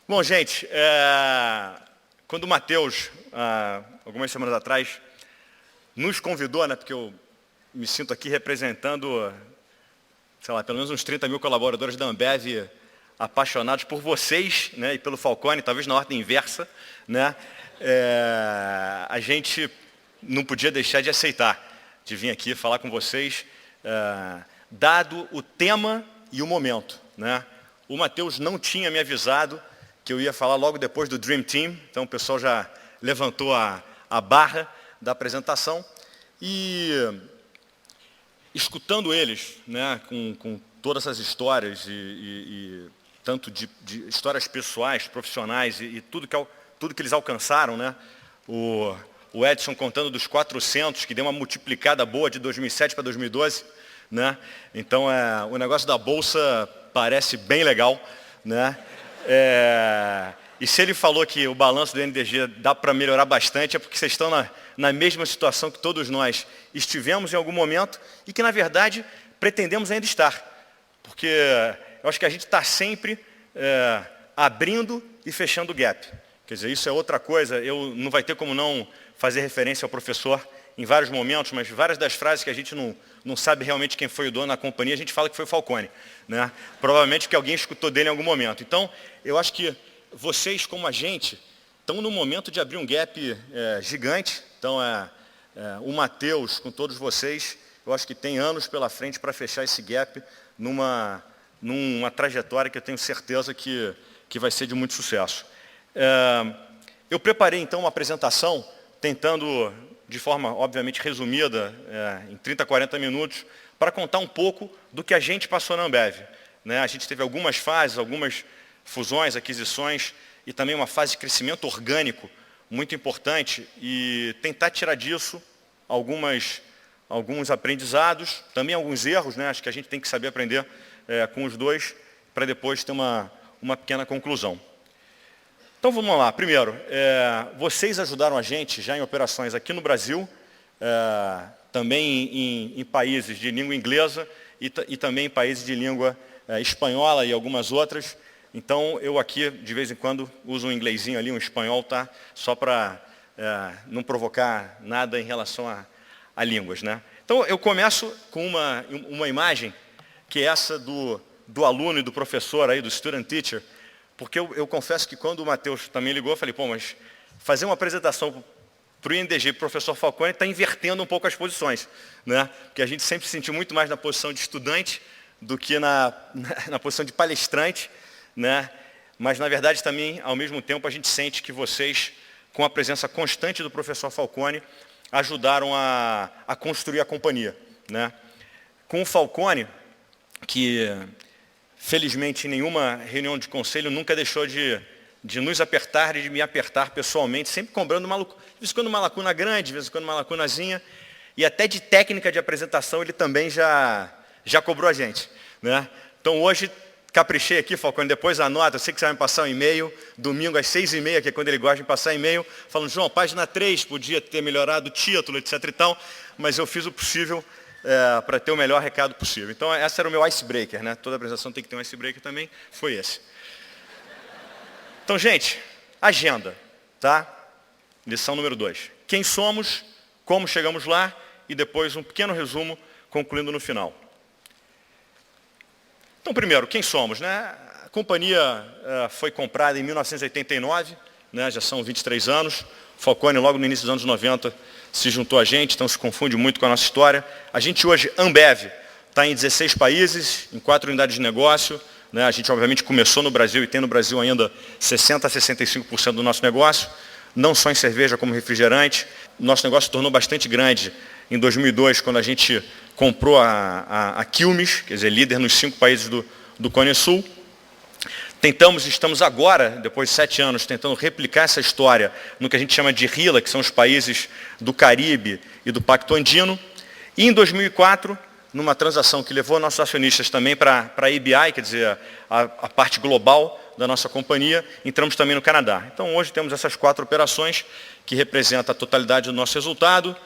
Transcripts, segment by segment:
Bom, gente, quando o Matheus, algumas semanas atrás, nos convidou, né, porque eu me sinto aqui representando, sei lá, pelo menos uns 30 mil colaboradores da Ambev apaixonados por vocês, né, e pelo Falcone, talvez na ordem inversa, né, a gente não podia deixar de aceitar, de vir aqui falar com vocês, dado o tema e o momento, né. O Matheus não tinha me avisado que eu ia falar logo depois do Dream Team, então o pessoal já levantou a barra da apresentação, e escutando eles, né, com todas essas histórias, e tanto de histórias pessoais, profissionais, e tudo que eles alcançaram, né, o Edson contando dos 400, que deu uma multiplicada boa de 2007 para 2012, né, então o negócio da Bolsa parece bem legal, né, e se ele falou que o balanço do NDG dá para melhorar bastante, é porque vocês estão na mesma situação que todos nós estivemos em algum momento e que, na verdade, pretendemos ainda estar. Porque eu acho que a gente está sempre abrindo e fechando o gap. Quer dizer, isso é outra coisa, eu não vai ter como não fazer referência ao professor em vários momentos, mas várias das frases que a gente não sabe realmente quem foi o dono da companhia, a gente fala que foi o Falcone, né? Provavelmente que alguém escutou dele em algum momento. Então, eu acho que vocês, como a gente, estão no momento de abrir um gap gigante. Então, o Matheus, com todos vocês, eu acho que tem anos pela frente para fechar esse gap numa trajetória que eu tenho certeza que vai ser de muito sucesso. Eu preparei, então, uma apresentação tentando, de forma, obviamente, resumida, em 30, 40 minutos, para contar um pouco do que a gente passou na Ambev, né? A gente teve algumas fases, algumas fusões, aquisições, e também uma fase de crescimento orgânico muito importante, e tentar tirar disso alguns aprendizados, também alguns erros, né? Acho que a gente tem que saber aprender com os dois, para depois ter uma pequena conclusão. Então vamos lá. Primeiro, vocês ajudaram a gente já em operações aqui no Brasil, também em países de língua inglesa e também em países de língua espanhola e algumas outras. Então eu aqui, de vez em quando, uso um inglesinho ali, um espanhol, tá? Só para não provocar nada em relação a línguas, né? Então eu começo com uma imagem, que é essa do aluno e do professor aí, do student teacher, porque eu confesso que quando o Matheus também ligou, eu falei, pô, mas fazer uma apresentação para o INDG, para o professor Falcone, está invertendo um pouco as posições, né? Porque a gente sempre se sentiu muito mais na posição de estudante do que na posição de palestrante, né? Mas, na verdade, também, ao mesmo tempo, a gente sente que vocês, com a presença constante do professor Falcone, ajudaram a construir a companhia, né? Com o Falcone, que felizmente em nenhuma reunião de conselho nunca deixou de nos apertar e de me apertar pessoalmente, sempre cobrando de vez em quando uma lacuna grande, de vez em quando uma lacunazinha, e até de técnica de apresentação ele também já cobrou a gente, né? Então hoje caprichei aqui, Falcone, depois anota, eu sei que você vai me passar um e-mail, domingo às 6h30, que é quando ele gosta de me passar e-mail, falando, João, página 3, podia ter melhorado o título, etc e tal, mas eu fiz o possível para ter o melhor recado possível. Então, esse era o meu icebreaker, né? Toda apresentação tem que ter um icebreaker também, foi esse. Então, gente, agenda, tá? Lição número 2. Quem somos, como chegamos lá, e depois um pequeno resumo, concluindo no final. Então, primeiro, quem somos, né? A companhia foi comprada em 1989, né? Já são 23 anos. Falcone, logo no início dos anos 90, se juntou a gente, então se confunde muito com a nossa história. A gente hoje, Ambev, está em 16 países, em 4 unidades de negócio, né? A gente, obviamente, começou no Brasil e tem no Brasil ainda 60% a 65% do nosso negócio, não só em cerveja como refrigerante. Nosso negócio se tornou bastante grande em 2002, quando a gente comprou a Quilmes, quer dizer, líder nos 5 países do Cone Sul. Estamos agora, depois de 7 anos, tentando replicar essa história no que a gente chama de RILA, que são os países do Caribe e do Pacto Andino. E em 2004, numa transação que levou nossos acionistas também para a ABI, quer dizer, a parte global da nossa companhia, entramos também no Canadá. Então hoje temos essas 4 operações, que representam a totalidade do nosso resultado,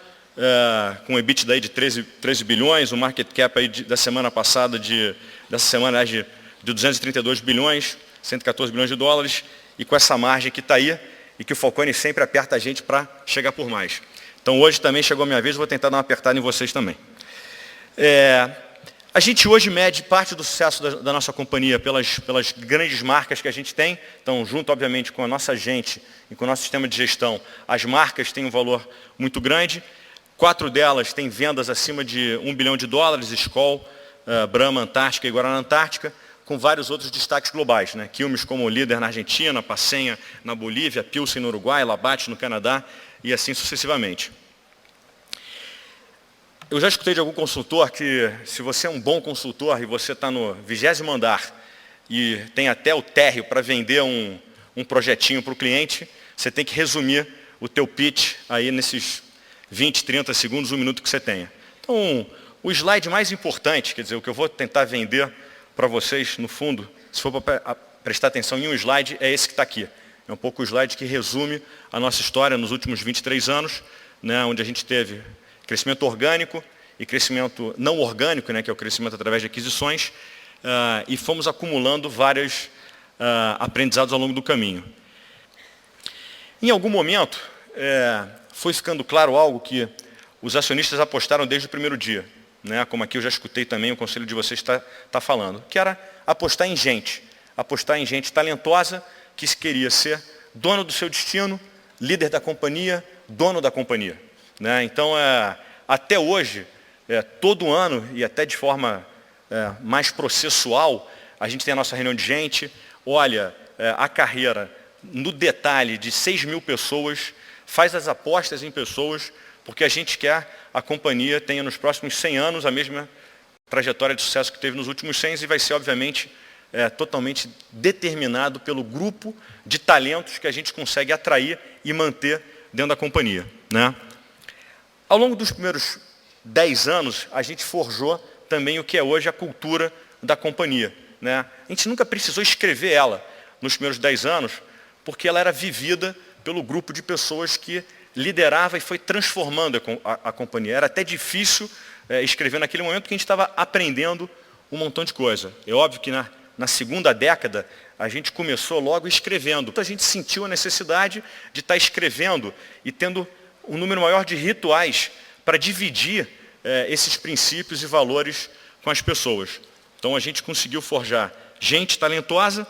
com um EBITDA aí de 13 bilhões, o market cap aí da semana passada, dessa semana de de 232 bilhões, 114 bilhões de dólares, e com essa margem que está aí, e que o Falcone sempre aperta a gente para chegar por mais. Então hoje também chegou a minha vez, vou tentar dar uma apertada em vocês também. A gente hoje mede parte do sucesso da nossa companhia pelas grandes marcas que a gente tem. Então, junto, obviamente, com a nossa gente e com o nosso sistema de gestão, as marcas têm um valor muito grande. 4 delas têm vendas acima de $1 bilhão, Skol, Brahma Antártica e Guaraná Antártica, com vários outros destaques globais, né? Quilmes como líder na Argentina, Pacenha na Bolívia, Pilsen no Uruguai, Labatt no Canadá e assim sucessivamente. Eu já escutei de algum consultor que, se você é um bom consultor e você está no 20º andar e tem até o térreo para vender um projetinho para o cliente, você tem que resumir o teu pitch aí nesses 20, 30 segundos, 1 minuto que você tenha. Então, o slide mais importante, quer dizer, o que eu vou tentar vender para vocês, no fundo, se for para prestar atenção em um slide, é esse que está aqui. É um pouco o slide que resume a nossa história nos últimos 23 anos, né, onde a gente teve crescimento orgânico e crescimento não orgânico, né, que é o crescimento através de aquisições, e fomos acumulando vários aprendizados ao longo do caminho. Em algum momento, foi ficando claro algo que os acionistas apostaram desde o primeiro dia, né, como aqui eu já escutei também, o conselho de vocês está falando, que era apostar em gente talentosa, que queria ser dono do seu destino, líder da companhia, dono da companhia. Né? Então, até hoje, todo ano, e até de forma mais processual, a gente tem a nossa reunião de gente, olha a carreira no detalhe de 6 mil pessoas, faz as apostas em pessoas, porque a gente quer a companhia tenha nos próximos 100 anos a mesma trajetória de sucesso que teve nos últimos 100 e vai ser, obviamente, totalmente determinado pelo grupo de talentos que a gente consegue atrair e manter dentro da companhia. Né? Ao longo dos primeiros 10 anos, a gente forjou também o que é hoje a cultura da companhia. Né? A gente nunca precisou escrever ela nos primeiros 10 anos, porque ela era vivida pelo grupo de pessoas que liderava e foi transformando a companhia. Era até difícil escrever naquele momento, porque a gente estava aprendendo um montão de coisa. É óbvio que na segunda década, a gente começou logo escrevendo. A gente sentiu a necessidade de estar escrevendo e tendo um número maior de rituais para dividir esses princípios e valores com as pessoas. Então a gente conseguiu forjar gente talentosa,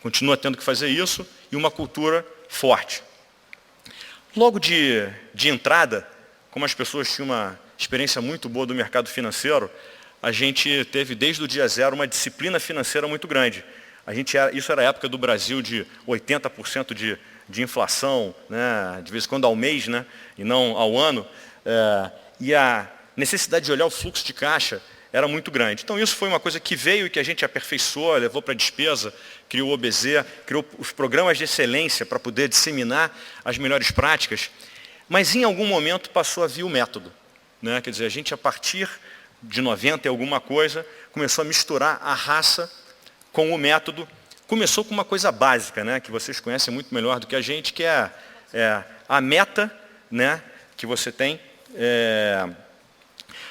continua tendo que fazer isso, e uma cultura forte. Logo de entrada, como as pessoas tinham uma experiência muito boa do mercado financeiro, a gente teve desde o dia zero uma disciplina financeira muito grande. Isso era a época do Brasil de 80% de inflação, né, de vez em quando ao mês, né, e não ao ano, e a necessidade de olhar o fluxo de caixa era muito grande. Então isso foi uma coisa que veio e que a gente aperfeiçoou, levou para a despesa, criou o OBZ, criou os programas de excelência para poder disseminar as melhores práticas, mas em algum momento passou a vir o método. Né? Quer dizer, a gente a partir de 90 e alguma coisa, começou a misturar a raça com o método. Começou com uma coisa básica, né, que vocês conhecem muito melhor do que a gente, que é a meta, né, que você tem,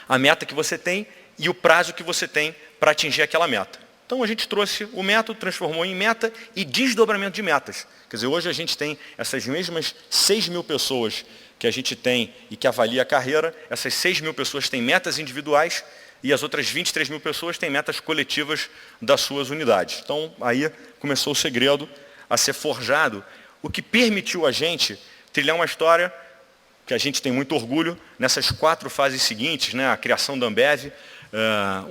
a meta que você tem e o prazo que você tem para atingir aquela meta. Então a gente trouxe o método, transformou em meta e desdobramento de metas. Quer dizer, hoje a gente tem essas mesmas 6 mil pessoas que a gente tem e que avalia a carreira, essas 6 mil pessoas têm metas individuais e as outras 23 mil pessoas têm metas coletivas das suas unidades. Então, aí começou o segredo a ser forjado, o que permitiu a gente trilhar uma história que a gente tem muito orgulho nessas 4 fases seguintes, né? A criação da Ambev,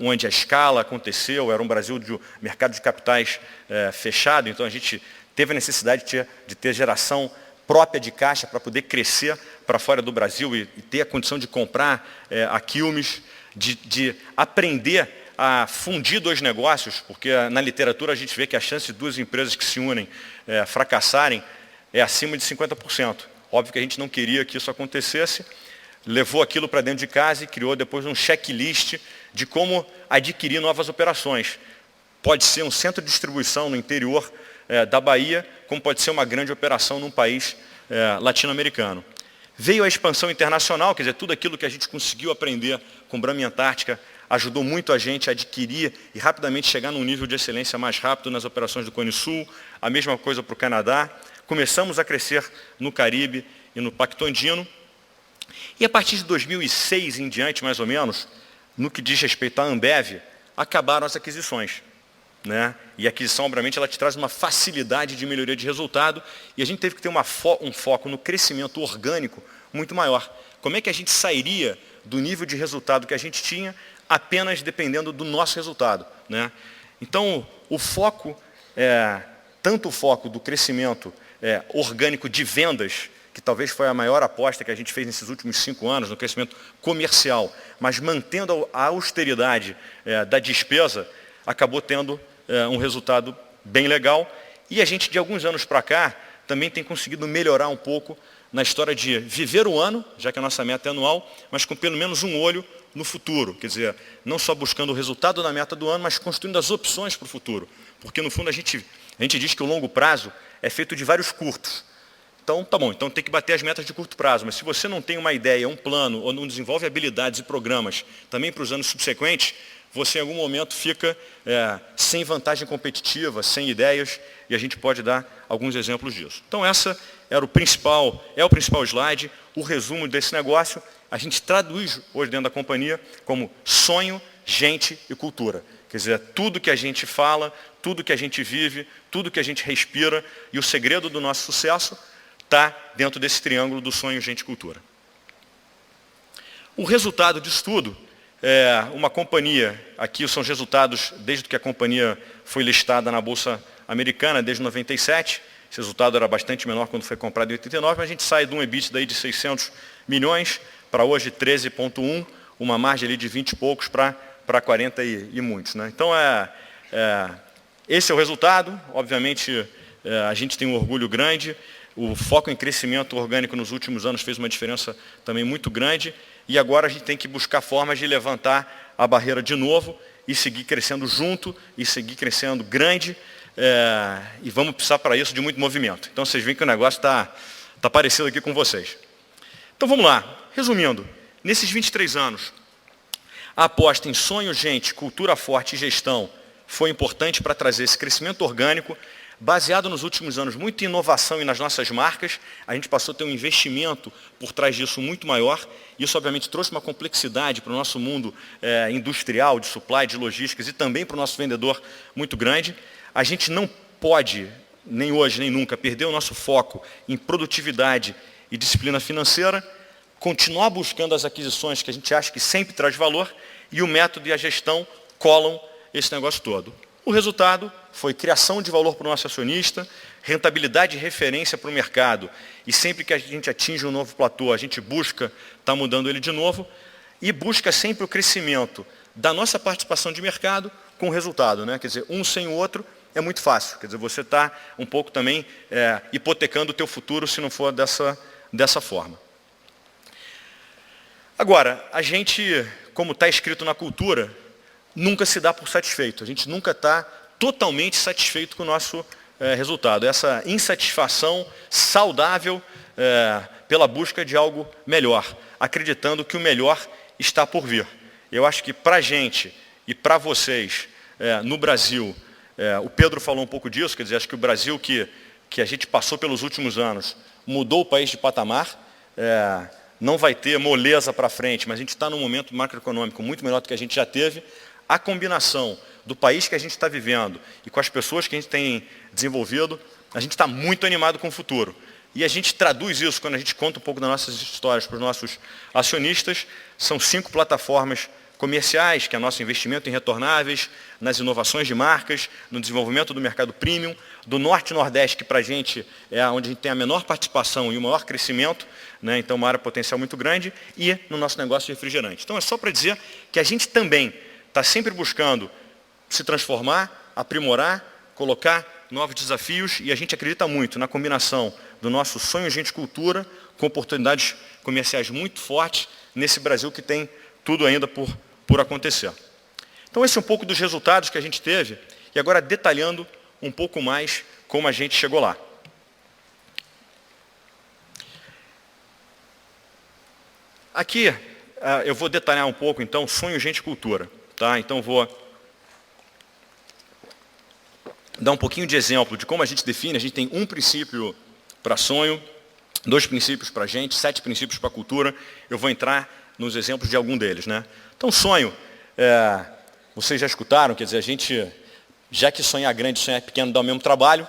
onde a escala aconteceu, era um Brasil de mercado de capitais fechado, então a gente teve a necessidade de ter geração própria de caixa para poder crescer para fora do Brasil e ter a condição de comprar a Quilmes, de aprender a fundir 2 negócios, porque na literatura a gente vê que a chance de 2 empresas que se unem fracassarem é acima de 50%. Óbvio que a gente não queria que isso acontecesse, levou aquilo para dentro de casa e criou depois um checklist de como adquirir novas operações. Pode ser um centro de distribuição no interior da Bahia, como pode ser uma grande operação num país latino-americano. Veio a expansão internacional, quer dizer, tudo aquilo que a gente conseguiu aprender com Brahma Antártica ajudou muito a gente a adquirir e rapidamente chegar num nível de excelência mais rápido nas operações do Cone Sul, a mesma coisa para o Canadá. Começamos a crescer no Caribe e no Pacto Andino. E a partir de 2006 em diante, mais ou menos, no que diz respeito à Ambev, acabaram as aquisições. Né? E a aquisição, obviamente, ela te traz uma facilidade de melhoria de resultado e a gente teve que ter um foco no crescimento orgânico muito maior. Como é que a gente sairia do nível de resultado que a gente tinha apenas dependendo do nosso resultado? Né? Então, o foco, tanto o foco do crescimento orgânico de vendas, que talvez foi a maior aposta que a gente fez nesses últimos 5 anos, no crescimento comercial, mas mantendo a austeridade da despesa, acabou tendo um resultado bem legal. E a gente, de alguns anos para cá, também tem conseguido melhorar um pouco na história de viver o ano, já que a nossa meta é anual, mas com pelo menos um olho no futuro. Quer dizer, não só buscando o resultado da meta do ano, mas construindo as opções para o futuro. Porque, no fundo, a gente diz que o longo prazo é feito de vários curtos. Então, tá bom, então tem que bater as metas de curto prazo, mas se você não tem uma ideia, um plano, ou não desenvolve habilidades e programas também para os anos subsequentes, você em algum momento fica sem vantagem competitiva, sem ideias, e a gente pode dar alguns exemplos disso. Então essa é o principal slide, o resumo desse negócio. A gente traduz hoje dentro da companhia como sonho, gente e cultura. Quer dizer, tudo que a gente fala, tudo que a gente vive, tudo que a gente respira, e o segredo do nosso sucesso está dentro desse triângulo do sonho, gente e cultura. O resultado disso tudo uma companhia, aqui são os resultados desde que a companhia foi listada na Bolsa Americana, desde 97, esse resultado era bastante menor quando foi comprado em 89, mas a gente sai de um EBITDA aí de 600 milhões para hoje 13,1, uma margem ali de 20 e poucos para 40 e muitos. Né? Então, esse é o resultado, obviamente a gente tem um orgulho grande, o foco em crescimento orgânico nos últimos anos fez uma diferença também muito grande, e agora a gente tem que buscar formas de levantar a barreira de novo e seguir crescendo junto, e seguir crescendo grande, e vamos precisar para isso de muito movimento. Então vocês veem que o negócio está parecido aqui com vocês. Então vamos lá, resumindo, nesses 23 anos, a aposta em sonho, gente, cultura forte e gestão foi importante para trazer esse crescimento orgânico, baseado nos últimos anos muito em inovação e nas nossas marcas. A gente passou a ter um investimento por trás disso muito maior. Isso, obviamente, trouxe uma complexidade para o nosso mundo industrial, de supply, de logísticas e também para o nosso vendedor muito grande. A gente não pode, nem hoje, nem nunca, perder o nosso foco em produtividade e disciplina financeira, continuar buscando as aquisições que a gente acha que sempre traz valor, e o método e a gestão colam esse negócio todo. O resultado foi criação de valor para o nosso acionista, rentabilidade e referência para o mercado. E sempre que a gente atinge um novo platô, a gente busca estar mudando ele de novo e busca sempre o crescimento da nossa participação de mercado com o resultado. Né? Quer dizer, um sem o outro é muito fácil. Quer dizer, você está um pouco também hipotecando o teu futuro se não for dessa forma. Agora, a gente, como está escrito na cultura, nunca se dá por satisfeito. A gente nunca está totalmente satisfeito com o nosso resultado. Essa insatisfação saudável pela busca de algo melhor, acreditando que o melhor está por vir. Eu acho que para a gente e para vocês, no Brasil, o Pedro falou um pouco disso, quer dizer, acho que o Brasil que a gente passou pelos últimos anos mudou o país de patamar, não vai ter moleza para frente, mas a gente está num momento macroeconômico muito melhor do que a gente já teve. A combinação do país que a gente está vivendo e com as pessoas que a gente tem desenvolvido, a gente está muito animado com o futuro. E a gente traduz isso quando a gente conta um pouco das nossas histórias para os nossos acionistas. São 5 plataformas comerciais, que é nosso investimento em retornáveis, nas inovações de marcas, no desenvolvimento do mercado premium, do Norte e Nordeste, que para a gente é onde a gente tem a menor participação e o maior crescimento, né? Então uma área potencial muito grande, e no nosso negócio de refrigerante. Então é só para dizer que a gente também está sempre buscando se transformar, aprimorar, colocar novos desafios, e a gente acredita muito na combinação do nosso sonho, gente, cultura, com oportunidades comerciais muito fortes nesse Brasil que tem tudo ainda por acontecer. Então esse é um pouco dos resultados que a gente teve, e agora detalhando um pouco mais como a gente chegou lá. Aqui eu vou detalhar um pouco, então, sonho, gente, cultura. Tá? Então vou dar um pouquinho de exemplo de como a gente define. A gente tem um princípio para sonho, 2 princípios para a gente, 7 princípios para a cultura. Eu vou entrar nos exemplos de algum deles, né? Então sonho, vocês já escutaram, quer dizer, a gente, já que sonhar grande e sonhar pequeno dá o mesmo trabalho,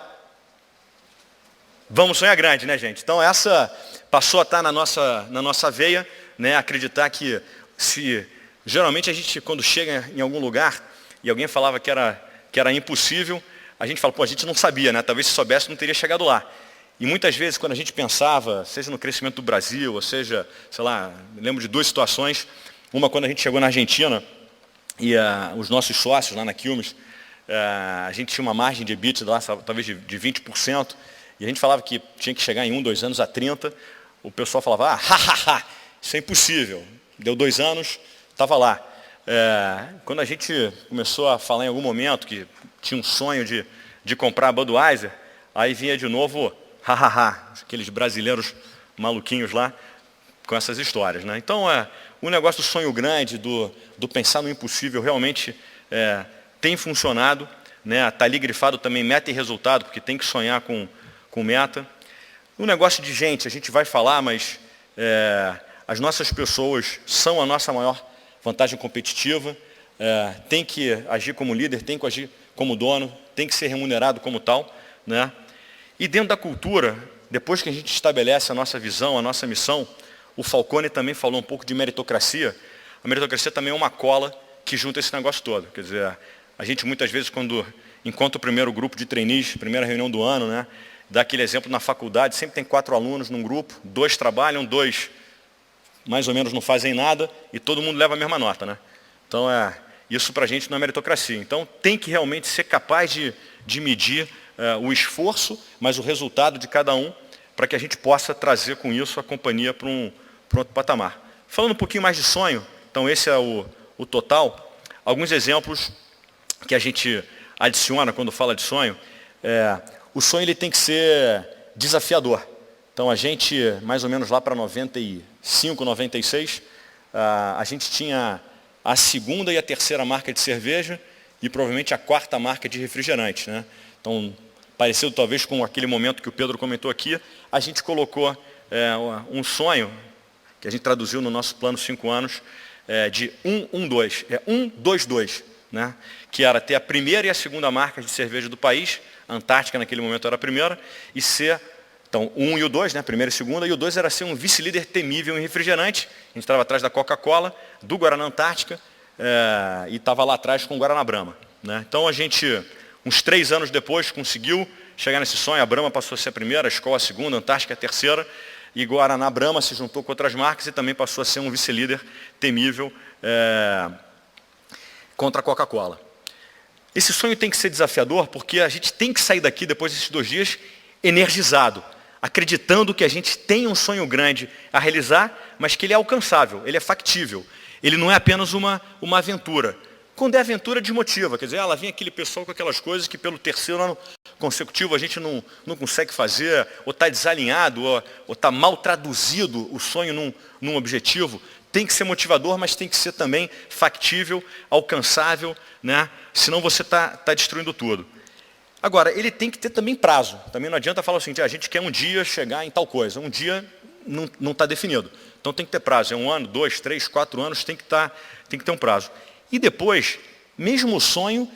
vamos sonhar grande, né, gente? Então essa passou a estar na nossa veia, né? Acreditar que geralmente a gente, quando chega em algum lugar e alguém falava que era impossível, a gente fala, pô, a gente não sabia, né? Talvez se soubesse não teria chegado lá. E muitas vezes quando a gente pensava, seja no crescimento do Brasil, ou seja, sei lá, me lembro de 2 situações. Uma quando a gente chegou na Argentina e os nossos sócios lá na Quilmes, a gente tinha uma margem de EBITDA lá, talvez de 20%, e a gente falava que tinha que chegar em 1, 2 anos a 30%. O pessoal falava, isso é impossível. Deu 2 anos, estava lá. Quando a gente começou a falar em algum momento que tinha um sonho de comprar a Budweiser, aí vinha de novo, aqueles brasileiros maluquinhos lá com essas histórias, né? Então, o negócio do sonho grande, do pensar no impossível, realmente tem funcionado, né? Está ali grifado também meta e resultado, porque tem que sonhar com meta. O negócio de gente, a gente vai falar, mas as nossas pessoas são a nossa maior vantagem competitiva, tem que agir como líder, tem que agir como dono, tem que ser remunerado como tal, né? E dentro da cultura, depois que a gente estabelece a nossa visão, a nossa missão, o Falcone também falou um pouco de meritocracia. A meritocracia também é uma cola que junta esse negócio todo. Quer dizer, a gente muitas vezes, quando encontra o primeiro grupo de trainees, primeira reunião do ano, né, dá aquele exemplo na faculdade, sempre tem 4 alunos num grupo, 2 trabalham, 2 mais ou menos não fazem nada e todo mundo leva a mesma nota, né? Então, isso para a gente não é meritocracia. Então, tem que realmente ser capaz de medir o esforço, mas o resultado de cada um, para que a gente possa trazer com isso a companhia para um outro patamar. Falando um pouquinho mais de sonho, então esse é o total. Alguns exemplos que a gente adiciona quando fala de sonho. O sonho ele tem que ser desafiador. Então a gente, mais ou menos lá para 95, 96, a gente tinha a 2ª e a 3ª marca de cerveja e provavelmente a 4ª marca de refrigerante, né? Então, parecido talvez com aquele momento que o Pedro comentou aqui, a gente colocou um sonho, que a gente traduziu no nosso plano 5 anos, de 1-1-2, 1-2-2, né? Que era ter a 1ª e a 2ª marca de cerveja do país, a Antártica naquele momento era a 1ª, e ser, então, o 1 e o 2, né? 1ª e 2ª, e o 2 era ser um vice-líder temível em refrigerante. A gente estava atrás da Coca-Cola, do Guaraná Antártica, e estava lá atrás com o Guaraná Brahma, né? Então a gente, uns 3 anos depois, conseguiu chegar nesse sonho. A Brahma passou a ser a 1ª, a Skol a 2ª, a Antártica a 3ª, e Guaraná Brahma se juntou com outras marcas e também passou a ser um vice-líder temível contra a Coca-Cola. Esse sonho tem que ser desafiador porque a gente tem que sair daqui depois desses 2 dias energizado, acreditando que a gente tem um sonho grande a realizar, mas que ele é alcançável, ele é factível. Ele não é apenas uma aventura. Quando é aventura, desmotiva. Quer dizer, lá vem aquele pessoal com aquelas coisas que pelo 3º ano consecutivo a gente não consegue fazer, ou está desalinhado, ou está mal traduzido o sonho num objetivo. Tem que ser motivador, mas tem que ser também factível, alcançável, né? Senão você está destruindo tudo. Agora, ele tem que ter também prazo. Também não adianta falar assim, a gente quer um dia chegar em tal coisa. Um dia não está definido. Então tem que ter prazo. É 1 ano, 2, 3, 4 anos, tem que ter um prazo. E depois, mesmo o sonho,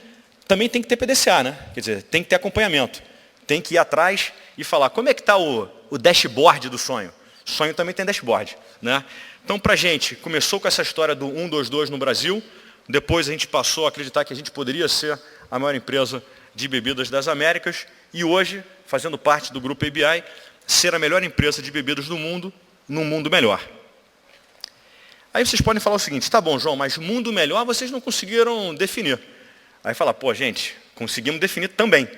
também tem que ter PDCA, né? Quer dizer, tem que ter acompanhamento. Tem que ir atrás e falar, como é que está o dashboard do sonho? O sonho também tem dashboard, né? Então, para a gente, começou com essa história do 1-2-2 no Brasil, depois a gente passou a acreditar que a gente poderia ser a maior empresa de bebidas das Américas, e hoje, fazendo parte do grupo ABI, ser a melhor empresa de bebidas do mundo, num mundo melhor. Aí vocês podem falar o seguinte, tá bom, João, mas mundo melhor vocês não conseguiram definir. Aí fala, pô, gente, conseguimos definir também.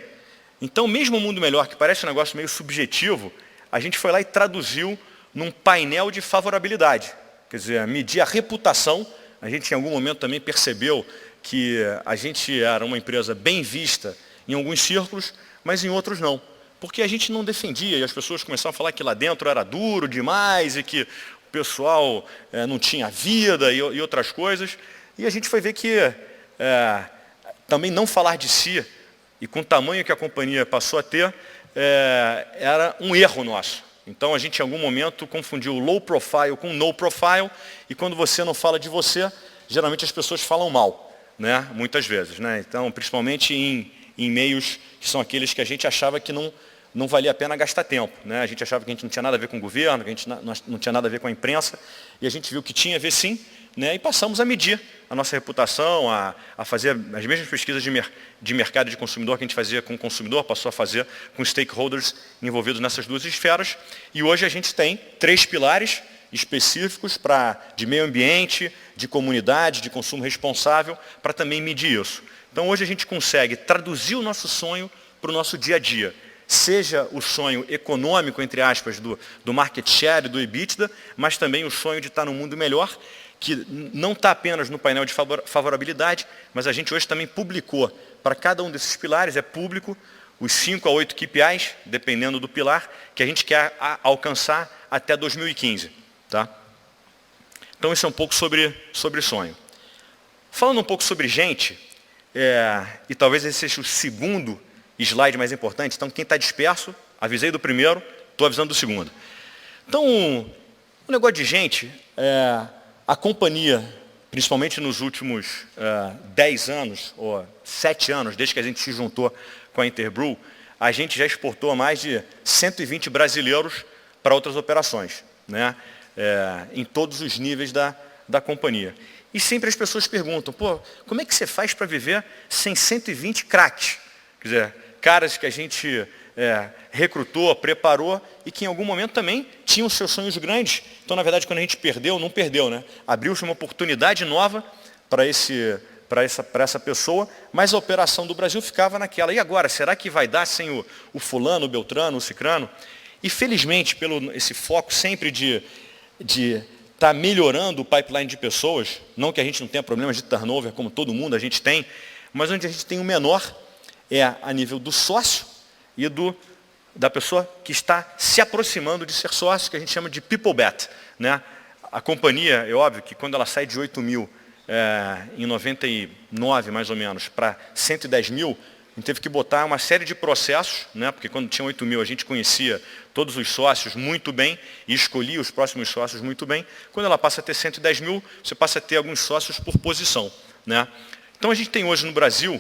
Então, mesmo o mundo melhor, que parece um negócio meio subjetivo, a gente foi lá e traduziu num painel de favorabilidade. Quer dizer, medir a reputação. A gente, em algum momento, também percebeu que a gente era uma empresa bem vista em alguns círculos, mas em outros não. Porque a gente não defendia, e as pessoas começaram a falar que lá dentro era duro demais, e que o pessoal não tinha vida e outras coisas. E a gente foi ver que também não falar de si, e com o tamanho que a companhia passou a ter, era um erro nosso. Então a gente em algum momento confundiu o low profile com no profile, e quando você não fala de você, geralmente as pessoas falam mal, né? Muitas vezes, né? Então, principalmente em meios que são aqueles que a gente achava que não valia a pena gastar tempo, né? A gente achava que a gente não tinha nada a ver com o governo, que a gente não tinha nada a ver com a imprensa, e a gente viu que tinha a ver sim, né? E passamos a medir a nossa reputação, a fazer as mesmas pesquisas de mercado de consumidor que a gente fazia com o consumidor, passou a fazer com stakeholders envolvidos nessas duas esferas, e hoje a gente tem 3 pilares específicos de meio ambiente, de comunidade, de consumo responsável, para também medir isso. Então hoje a gente consegue traduzir o nosso sonho para o nosso dia a dia, seja o sonho econômico, entre aspas, do market share, do EBITDA, mas também o sonho de estar num mundo melhor, que não está apenas no painel de favorabilidade, mas a gente hoje também publicou, para cada um desses pilares, é público, os 5 a 8 KPIs, dependendo do pilar, que a gente quer alcançar até 2015. Tá? Então, isso é um pouco sobre sonho. Falando um pouco sobre gente, e talvez esse seja o segundo slide mais importante, então quem está disperso, avisei do primeiro, estou avisando do segundo. Então, o negócio de gente, a companhia, principalmente nos últimos 10 anos, ou 7 anos, desde que a gente se juntou com a Interbrew, a gente já exportou mais de 120 brasileiros para outras operações, né? Em todos os níveis da companhia. E sempre as pessoas perguntam, pô, como é que você faz para viver sem 120 craques? Quer dizer, caras que a gente recrutou, preparou e que em algum momento também tinham seus sonhos grandes. Então, na verdade, quando a gente perdeu, não perdeu, né? Abriu-se uma oportunidade nova para essa pessoa, mas a operação do Brasil ficava naquela. E agora, será que vai dar sem o fulano, o beltrano, o cicrano? E felizmente, pelo esse foco sempre de estar melhorando o pipeline de pessoas, não que a gente não tenha problemas de turnover, como todo mundo a gente tem, mas onde a gente tem o menor a nível do sócio e da pessoa que está se aproximando de ser sócio, que a gente chama de people bet, né? A companhia, é óbvio que quando ela sai de 8 mil em 99, mais ou menos, para 110 mil, a gente teve que botar uma série de processos, né? Porque quando tinha 8 mil a gente conhecia todos os sócios muito bem e escolhia os próximos sócios muito bem. Quando ela passa a ter 110 mil, você passa a ter alguns sócios por posição, né? Então a gente tem hoje no Brasil,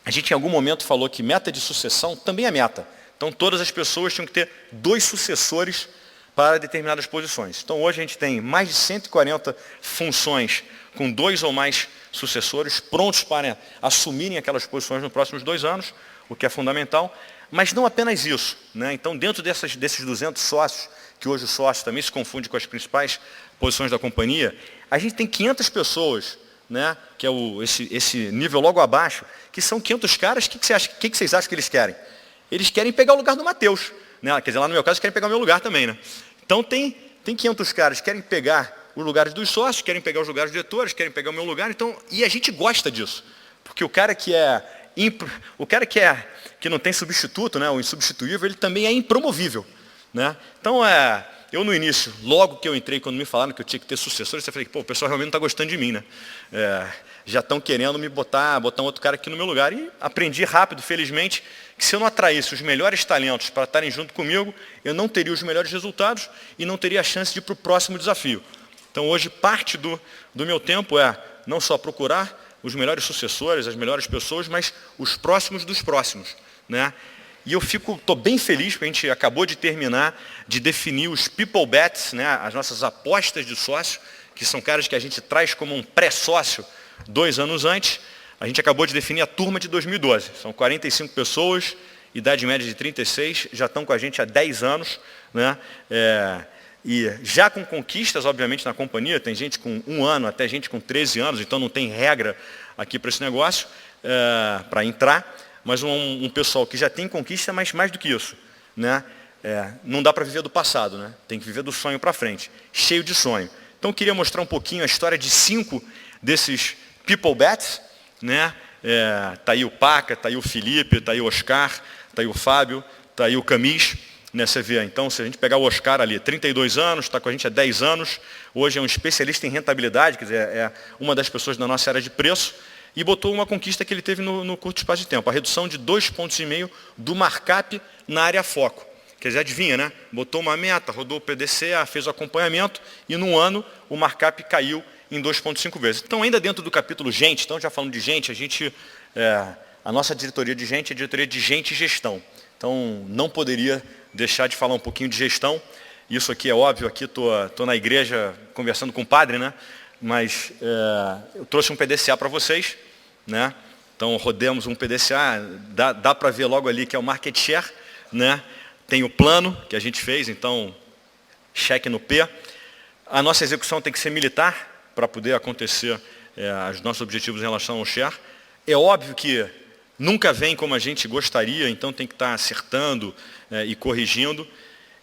a gente em algum momento falou que meta de sucessão também é meta. Então todas as pessoas tinham que ter 2 sucessores para determinadas posições. Então hoje a gente tem mais de 140 funções com 2 ou mais sucessores prontos para assumirem aquelas posições nos próximos 2 anos, o que é fundamental, mas não apenas isso, né? Então dentro desses 200 sócios, que hoje o sócio também se confunde com as principais posições da companhia, a gente tem 500 pessoas, né? Que é esse nível logo abaixo, que são 500 caras. O que vocês acham que eles querem? Eles querem pegar o lugar do Matheus, né? Quer dizer, lá no meu caso, querem pegar o meu lugar também, né? Então tem 500 caras que querem pegar os lugares dos sócios, querem pegar os lugares dos diretores, querem pegar o meu lugar, então, e a gente gosta disso, porque o cara que não tem substituto, né, o insubstituível, ele também é impromovível, né? Então, eu no início, logo que eu entrei, quando me falaram que eu tinha que ter sucessores, eu falei, pô, o pessoal realmente não está gostando de mim, né? Já estão querendo me botar um outro cara aqui no meu lugar, e aprendi rápido, felizmente, que se eu não atraísse os melhores talentos para estarem junto comigo, eu não teria os melhores resultados e não teria a chance de ir para o próximo desafio. Então hoje parte do meu tempo não só procurar os melhores sucessores, as melhores pessoas, mas os próximos dos próximos, né? E eu estou bem feliz, porque a gente acabou de terminar de definir os people bets, né? As nossas apostas de sócio, que são caras que a gente traz como um pré-sócio 2 anos antes. A gente acabou de definir a turma de 2012. São 45 pessoas, idade média de 36, já estão com a gente há 10 anos, né? E já com conquistas, obviamente, na companhia, tem gente com 1 ano, até gente com 13 anos, então não tem regra aqui para esse negócio, para entrar, mas um pessoal que já tem conquista, mas mais do que isso, né? Não dá para viver do passado, né? Tem que viver do sonho para frente, cheio de sonho. Então eu queria mostrar um pouquinho a história de 5 desses people bets, né? Tá aí o Paca, tá aí o Felipe, tá aí o Oscar, tá aí o Fábio, tá aí o Camis. né, você vê, então, se a gente pegar o Oscar ali, 32 anos, está com a gente há 10 anos, hoje é um especialista em rentabilidade, quer dizer, é uma das pessoas da nossa área de preço, e botou uma conquista que ele teve no curto espaço de tempo, a redução de 2,5 pontos do markup na área foco. Quer dizer, adivinha, né? Botou uma meta, rodou o PDCA, fez o acompanhamento, e num ano o markup caiu em 2,5 vezes. Então, ainda dentro do capítulo gente, então já falando de gente, a nossa diretoria de gente é a diretoria de gente e gestão. Então, não poderia deixar de falar um pouquinho de gestão. Isso aqui é óbvio, aqui estou na igreja conversando com o padre, né? Mas eu trouxe um PDCA para vocês, né? Então, rodemos um PDCA, dá para ver logo ali que é o market share, né? Tem o plano que a gente fez, então, cheque no P. A nossa execução tem que ser militar para poder acontecer os nossos objetivos em relação ao share. É óbvio que nunca vem como a gente gostaria, então tem que estar acertando e corrigindo.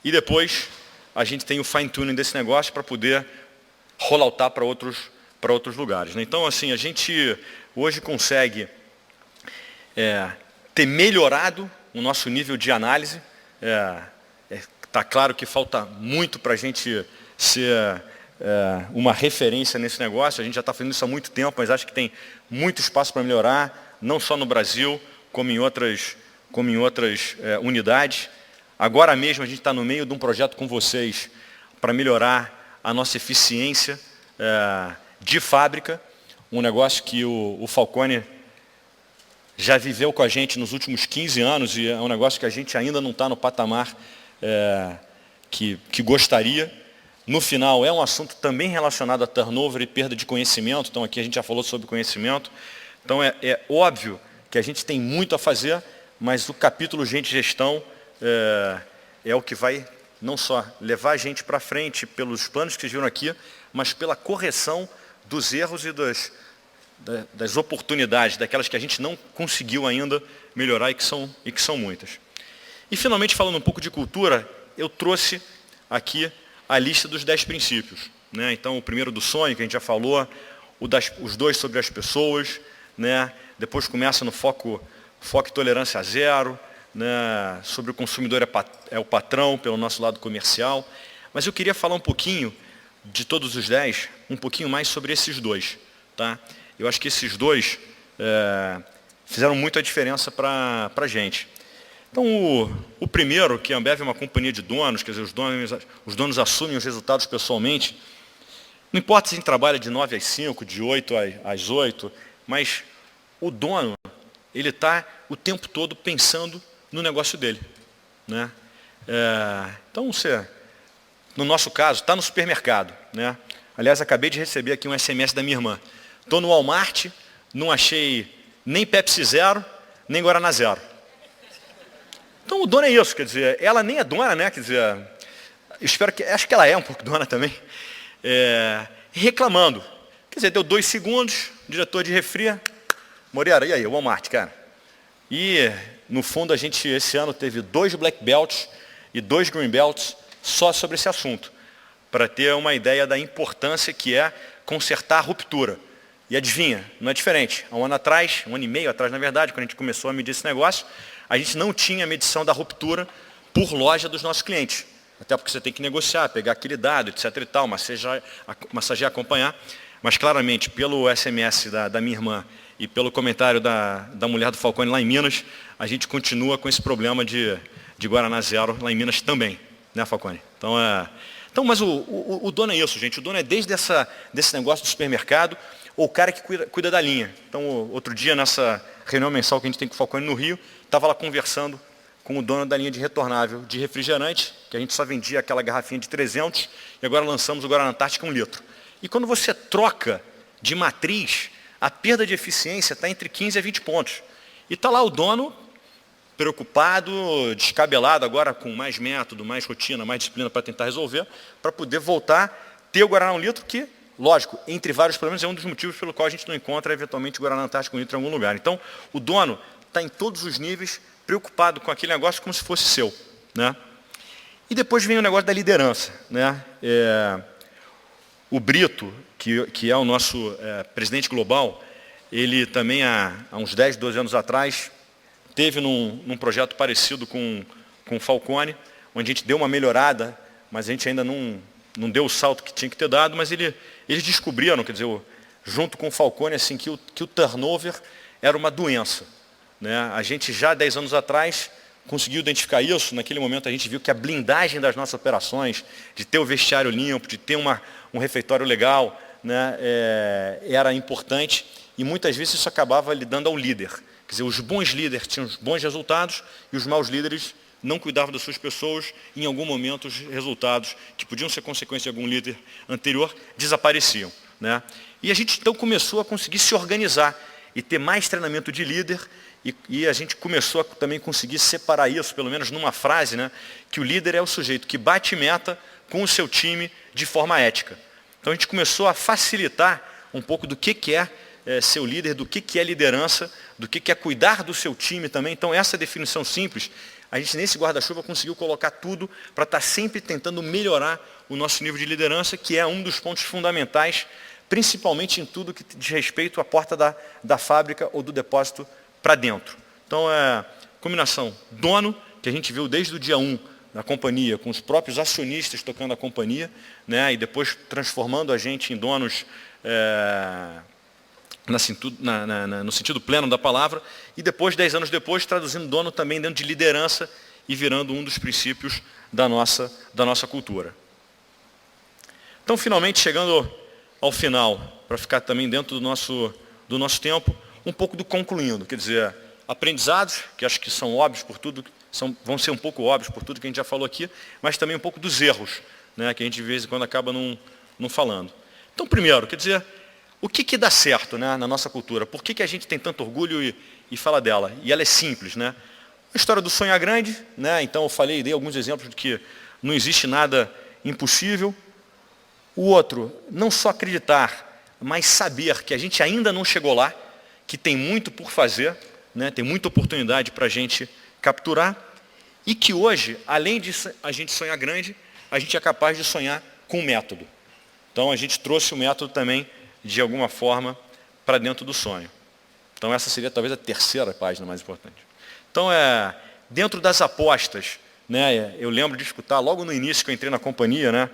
E depois a gente tem o fine-tuning desse negócio para poder rolloutar para outros lugares, né? Então, assim, a gente hoje consegue ter melhorado o nosso nível de análise. Está claro que falta muito para a gente ser uma referência nesse negócio. A gente já está fazendo isso há muito tempo, mas acho que tem muito espaço para melhorar, não só no Brasil, como em outras unidades. Agora mesmo a gente está no meio de um projeto com vocês para melhorar a nossa eficiência de fábrica, um negócio que o Falcone já viveu com a gente nos últimos 15 anos e é um negócio que a gente ainda não está no patamar que gostaria. No final, é um assunto também relacionado a turnover e perda de conhecimento. Então, aqui a gente já falou sobre conhecimento. Então, é óbvio que a gente tem muito a fazer, mas o capítulo Gente e Gestão é o que vai não só levar a gente para frente pelos planos que vocês viram aqui, mas pela correção dos erros e das oportunidades, daquelas que a gente não conseguiu ainda melhorar e que são muitas. E, finalmente, falando um pouco de cultura, eu trouxe aqui a lista dos 10 princípios, né? Então, o primeiro do sonho, que a gente já falou, os 2 sobre as pessoas, né? Depois começa no foco e tolerância a zero, né? Sobre o consumidor é o patrão, pelo nosso lado comercial. Mas eu queria falar um pouquinho de todos os 10, um pouquinho mais sobre esses 2. Tá? Eu acho que esses 2 fizeram muita diferença para a gente. Então, o primeiro, que a Ambev é uma companhia de donos, quer dizer, os donos assumem os resultados pessoalmente. Não importa se a gente trabalha de 9 às 5, de 8 às 8, mas o dono, ele está o tempo todo pensando no negócio dele, né? Então, no nosso caso, está no supermercado, né? Aliás, acabei de receber aqui um SMS da minha irmã. Estou no Walmart, não achei nem Pepsi Zero, nem Guaraná Zero. Então, o dono é isso, quer dizer, ela nem é dona, né? Quer dizer, acho que ela é um pouco dona também, reclamando. Quer dizer, deu 2 segundos, diretor de refri, Moreira, e aí, o Walmart, cara? E, no fundo, a gente, esse ano, teve 2 Black Belts e 2 Green Belts só sobre esse assunto, para ter uma ideia da importância que é consertar a ruptura. E adivinha, não é diferente. Há um ano e meio atrás, na verdade, quando a gente começou a medir esse negócio, a gente não tinha medição da ruptura por loja dos nossos clientes. Até porque você tem que negociar, pegar aquele dado, etc. e tal, massagear, acompanhar. Mas, claramente, pelo SMS da minha irmã e pelo comentário da mulher do Falcone lá em Minas, a gente continua com esse problema de Guaraná Zero lá em Minas também, né, Falcone? Então, mas o dono é isso, gente. O dono é desde desse negócio do supermercado, ou o cara que cuida da linha. Então, outro dia, nessa reunião mensal que a gente tem com o Falcone no Rio, estava lá conversando com o dono da linha de retornável de refrigerante, que a gente só vendia aquela garrafinha de 300, e agora lançamos o Guaraná Antártica 1 litro. E quando você troca de matriz, a perda de eficiência está entre 15 a 20 pontos. E está lá o dono preocupado, descabelado, agora com mais método, mais rotina, mais disciplina para tentar resolver, para poder voltar a ter o Guaraná 1 litro, que, lógico, entre vários problemas, é um dos motivos pelo qual a gente não encontra, eventualmente, o Guaraná Antártica 1 litro em algum lugar. Então, o dono está em todos os níveis preocupado com aquele negócio como se fosse seu, né? E depois vem o negócio da liderança, né? O Brito, que é o nosso presidente global, ele também há uns 10, 12 anos atrás, teve num projeto parecido com o Falcone, onde a gente deu uma melhorada, mas a gente ainda não deu o salto que tinha que ter dado, mas eles descobriram, quer dizer, junto com o Falcone, assim, que o turnover era uma doença, né? A gente já 10 anos atrás conseguiu identificar isso. Naquele momento a gente viu que a blindagem das nossas operações, de ter o vestiário limpo, de ter um refeitório legal, né, era importante, e muitas vezes isso acabava lidando ao líder. Quer dizer, os bons líderes tinham os bons resultados e os maus líderes não cuidavam das suas pessoas, e em algum momento os resultados, que podiam ser consequência de algum líder anterior, desapareciam, né? E a gente então começou a conseguir se organizar e ter mais treinamento de líder, e a gente começou a também conseguir separar isso, pelo menos numa frase, né, que o líder é o sujeito que bate meta com o seu time de forma ética. Então a gente começou a facilitar um pouco do que é ser o líder, do que é liderança, do que é cuidar do seu time também. Então essa definição simples, a gente nesse guarda-chuva conseguiu colocar tudo para estar sempre tentando melhorar o nosso nível de liderança, que é um dos pontos fundamentais, principalmente em tudo que diz respeito à porta da fábrica ou do depósito para dentro. Então é combinação dono, que a gente viu desde o dia 1 na companhia, com os próprios acionistas tocando a companhia, né, e depois transformando a gente em donos no sentido pleno da palavra, e depois, 10 anos depois, traduzindo dono também dentro de liderança e virando um dos princípios da nossa cultura. Então, finalmente, chegando ao final, para ficar também dentro do nosso tempo, um pouco do concluindo, quer dizer, aprendizados, que acho que são óbvios por tudo, vão ser um pouco óbvios por tudo que a gente já falou aqui, mas também um pouco dos erros, né, que a gente de vez em quando acaba não falando. Então, primeiro, quer dizer, o que dá certo, né, na nossa cultura? Por que a gente tem tanto orgulho e fala dela? E ela é simples, né? A história do sonhar grande, né? Então eu dei alguns exemplos de que não existe nada impossível. O outro, não só acreditar, mas saber que a gente ainda não chegou lá, que tem muito por fazer, né? Tem muita oportunidade para a gente capturar, e que hoje, além de a gente sonhar grande, a gente é capaz de sonhar com método. Então a gente trouxe o método também, de alguma forma, para dentro do sonho. Então essa seria talvez a terceira página mais importante. Então dentro das apostas, né, eu lembro de escutar logo no início que eu entrei na companhia, né,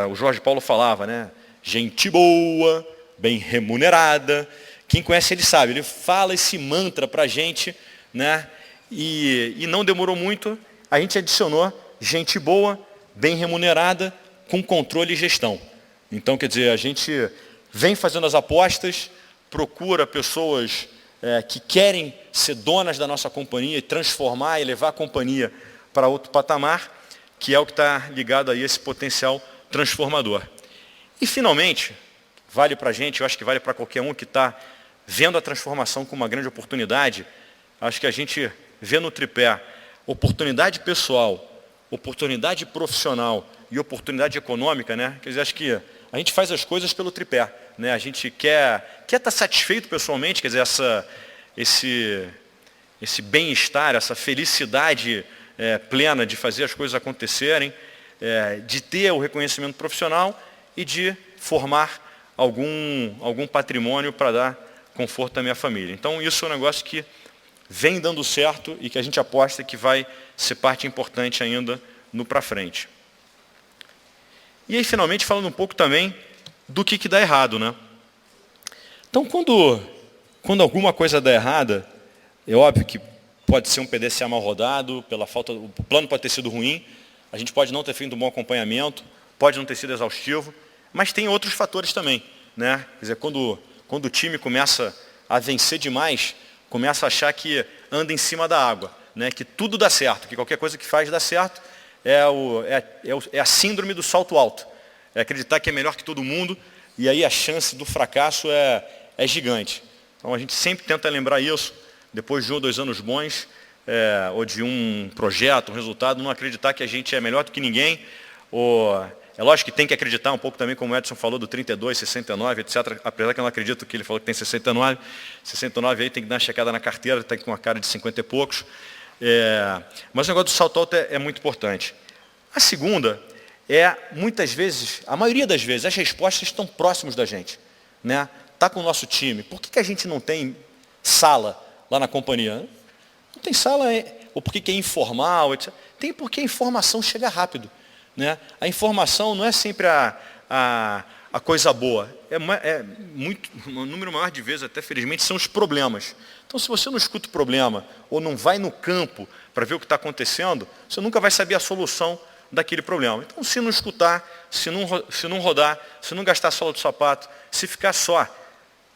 o Jorge Paulo falava, né, gente boa, bem remunerada. Quem conhece ele sabe, ele fala esse mantra para a gente, né, e não demorou muito, a gente adicionou gente boa, bem remunerada, com controle e gestão. Então, quer dizer, a gente vem fazendo as apostas, procura pessoas que querem ser donas da nossa companhia e transformar e levar a companhia para outro patamar, que é o que está ligado aí a esse potencial transformador. E, finalmente, vale para a gente, eu acho que vale para qualquer um que está vendo a transformação como uma grande oportunidade, acho que a gente vê no tripé oportunidade pessoal, oportunidade profissional e oportunidade econômica, né? Quer dizer, acho que a gente faz as coisas pelo tripé, né? A gente quer estar satisfeito pessoalmente, quer dizer, esse bem-estar, essa felicidade plena de fazer as coisas acontecerem, de ter o reconhecimento profissional e de formar algum patrimônio para dar conforto à minha família. Então isso é um negócio que vem dando certo e que a gente aposta que vai ser parte importante ainda no para frente. E aí, finalmente, falando um pouco também do que dá errado, né? Então, quando alguma coisa dá errada, é óbvio que pode ser um PDCA mal rodado, o plano pode ter sido ruim, a gente pode não ter feito um bom acompanhamento, pode não ter sido exaustivo, mas tem outros fatores também, né? Quer dizer, quando o time começa a vencer demais, começa a achar que anda em cima da água, né? Que tudo dá certo, que qualquer coisa que faz dá certo, é a síndrome do salto alto. É acreditar que é melhor que todo mundo, e aí a chance do fracasso é gigante. Então a gente sempre tenta lembrar isso, depois de 1 ou 2 anos bons, ou de um projeto, um resultado, não acreditar que a gente é melhor do que ninguém, é lógico que tem que acreditar um pouco também, como o Edson falou, do 32, 69, etc. Apesar que eu não acredito que ele falou que tem 69. 69 aí tem que dar uma checada na carteira, está com uma cara de 50 e poucos. Mas o negócio do salto alto é muito importante. A segunda muitas vezes, a maioria das vezes, as respostas estão próximas da gente, né? Está com o nosso time. Por que a gente não tem sala lá na companhia? Não tem sala, ou por que é informal, etc. Tem porque a informação chega rápido, né? A informação não é sempre a coisa boa. Um número maior de vezes, até felizmente, são os problemas. Então, se você não escuta o problema ou não vai no campo para ver o que está acontecendo, você nunca vai saber a solução daquele problema. Então, se não escutar, se não rodar, se não gastar a sola do sapato, se ficar só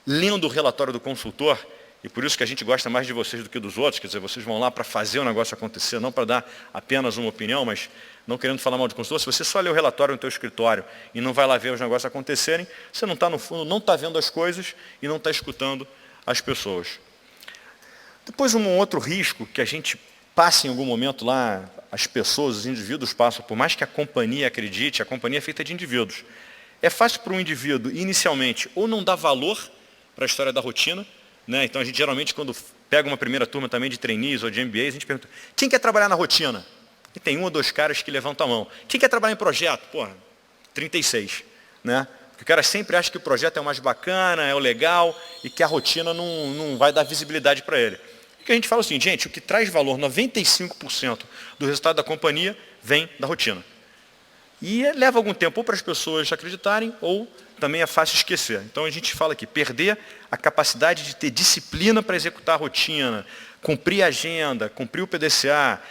lendo o relatório do consultor, e por isso que a gente gosta mais de vocês do que dos outros, quer dizer, vocês vão lá para fazer o negócio acontecer, não para dar apenas uma opinião, mas não querendo falar mal de consultor, se você só lê o relatório no teu escritório e não vai lá ver os negócios acontecerem, você não está no fundo, não está vendo as coisas e não está escutando as pessoas. Depois um outro risco que a gente passa em algum momento lá, as pessoas, os indivíduos passam, por mais que a companhia acredite, a companhia é feita de indivíduos. É fácil para um indivíduo, inicialmente, ou não dar valor para a história da rotina, né? Então, a gente geralmente, quando pega uma primeira turma também de trainees ou de MBAs, a gente pergunta, quem quer trabalhar na rotina? E tem 1 ou 2 caras que levantam a mão. Quem quer trabalhar em projeto? Porra, 36. Né? Porque o cara sempre acha que o projeto é o mais bacana, é o legal, e que a rotina não vai dar visibilidade para ele. O que a gente fala assim, gente, o que traz valor, 95% do resultado da companhia, vem da rotina. E leva algum tempo ou para as pessoas acreditarem, ou também é fácil esquecer. Então a gente fala aqui, perder a capacidade de ter disciplina para executar a rotina, cumprir a agenda, cumprir o PDCA,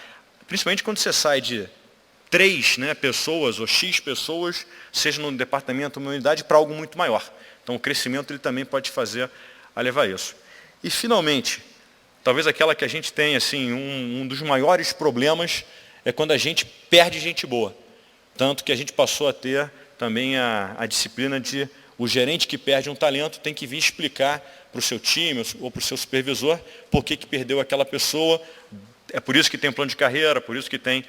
principalmente quando você sai de 3 pessoas ou X pessoas, seja no departamento ou uma unidade, para algo muito maior. Então o crescimento ele também pode fazer a levar isso. E finalmente, talvez aquela que a gente tem, assim, um dos maiores problemas é quando a gente perde gente boa. Tanto que a gente passou a ter também a disciplina de o gerente que perde um talento tem que vir explicar para o seu time ou para o seu supervisor por que perdeu aquela pessoa. É por isso que tem plano de carreira, por isso que tem,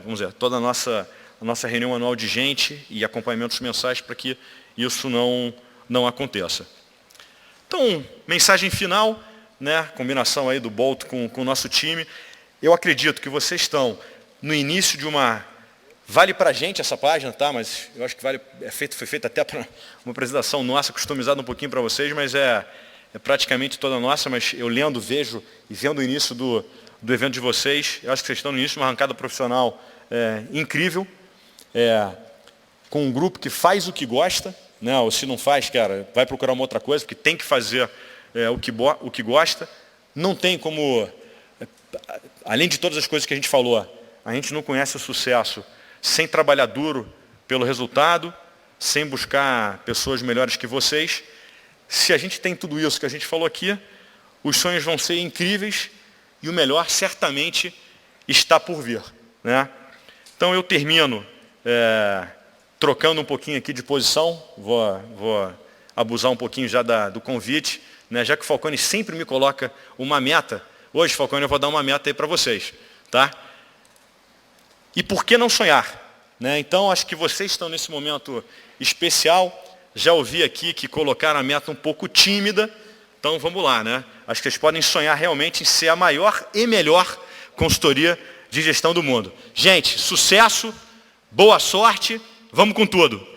vamos dizer, toda a nossa reunião anual de gente e acompanhamentos mensais para que isso não aconteça. Então, mensagem final, né, combinação aí do Bolt com o nosso time. Eu acredito que vocês estão no início de uma... Vale para a gente essa página, tá? Mas eu acho que foi feita até para uma apresentação nossa, customizada um pouquinho para vocês, mas é praticamente toda nossa, mas eu lendo, vejo e vendo o início do evento de vocês, eu acho que vocês estão no início de uma arrancada profissional incrível, com um grupo que faz o que gosta, né? Ou se não faz, cara, vai procurar uma outra coisa, porque tem que fazer o que gosta. Não tem como, além de todas as coisas que a gente falou, a gente não conhece o sucesso sem trabalhar duro pelo resultado, sem buscar pessoas melhores que vocês. Se a gente tem tudo isso que a gente falou aqui, os sonhos vão ser incríveis e o melhor certamente está por vir, né? Então eu termino trocando um pouquinho aqui de posição, vou abusar um pouquinho já do convite, né? Já que o Falcone sempre me coloca uma meta, hoje, Falcone, eu vou dar uma meta aí para vocês, tá? E por que não sonhar? Né? Então, acho que vocês estão nesse momento especial. Já ouvi aqui que colocaram a meta um pouco tímida. Então, vamos lá. Né? Acho que vocês podem sonhar realmente em ser a maior e melhor consultoria de gestão do mundo. Gente, sucesso, boa sorte, vamos com tudo.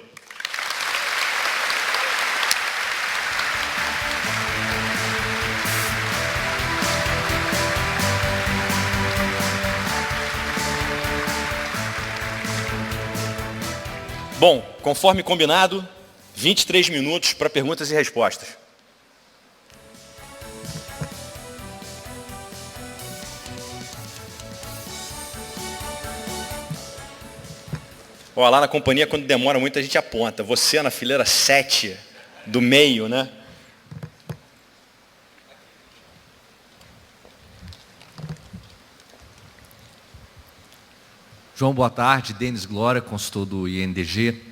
Bom, conforme combinado, 23 minutos para perguntas e respostas. Ó, lá na companhia, quando demora muito, a gente aponta. Você na fileira 7 do meio, né? João, boa tarde. Denis Glória, consultor do INDG.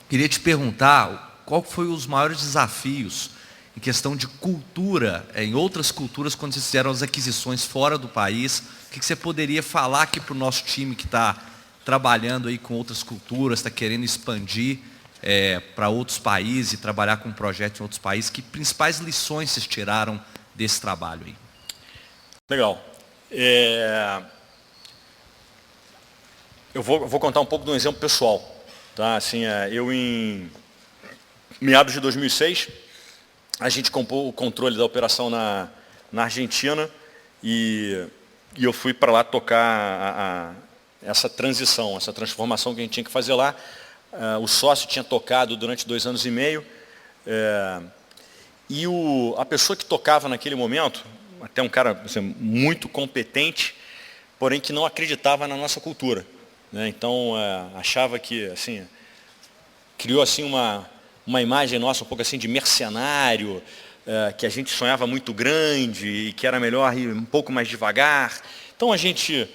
Queria te perguntar qual foi os maiores desafios em questão de cultura, em outras culturas, quando vocês fizeram as aquisições fora do país. O que você poderia falar aqui para o nosso time que está trabalhando aí com outras culturas, está querendo expandir para outros países e trabalhar com projetos em outros países? Que principais lições vocês tiraram desse trabalho aí? Legal. Eu vou contar um pouco de um exemplo pessoal. Tá? Assim, eu, em meados de 2006, a gente comprou o controle da operação na Argentina e eu fui para lá tocar essa transição, essa transformação que a gente tinha que fazer lá. O sócio tinha tocado durante 2 anos e meio, e a pessoa que tocava naquele momento, até um cara assim, muito competente, porém que não acreditava na nossa cultura, né? Então, achava que, assim, criou assim uma imagem nossa um pouco assim de mercenário, que a gente sonhava muito grande e que era melhor ir um pouco mais devagar. Então, a gente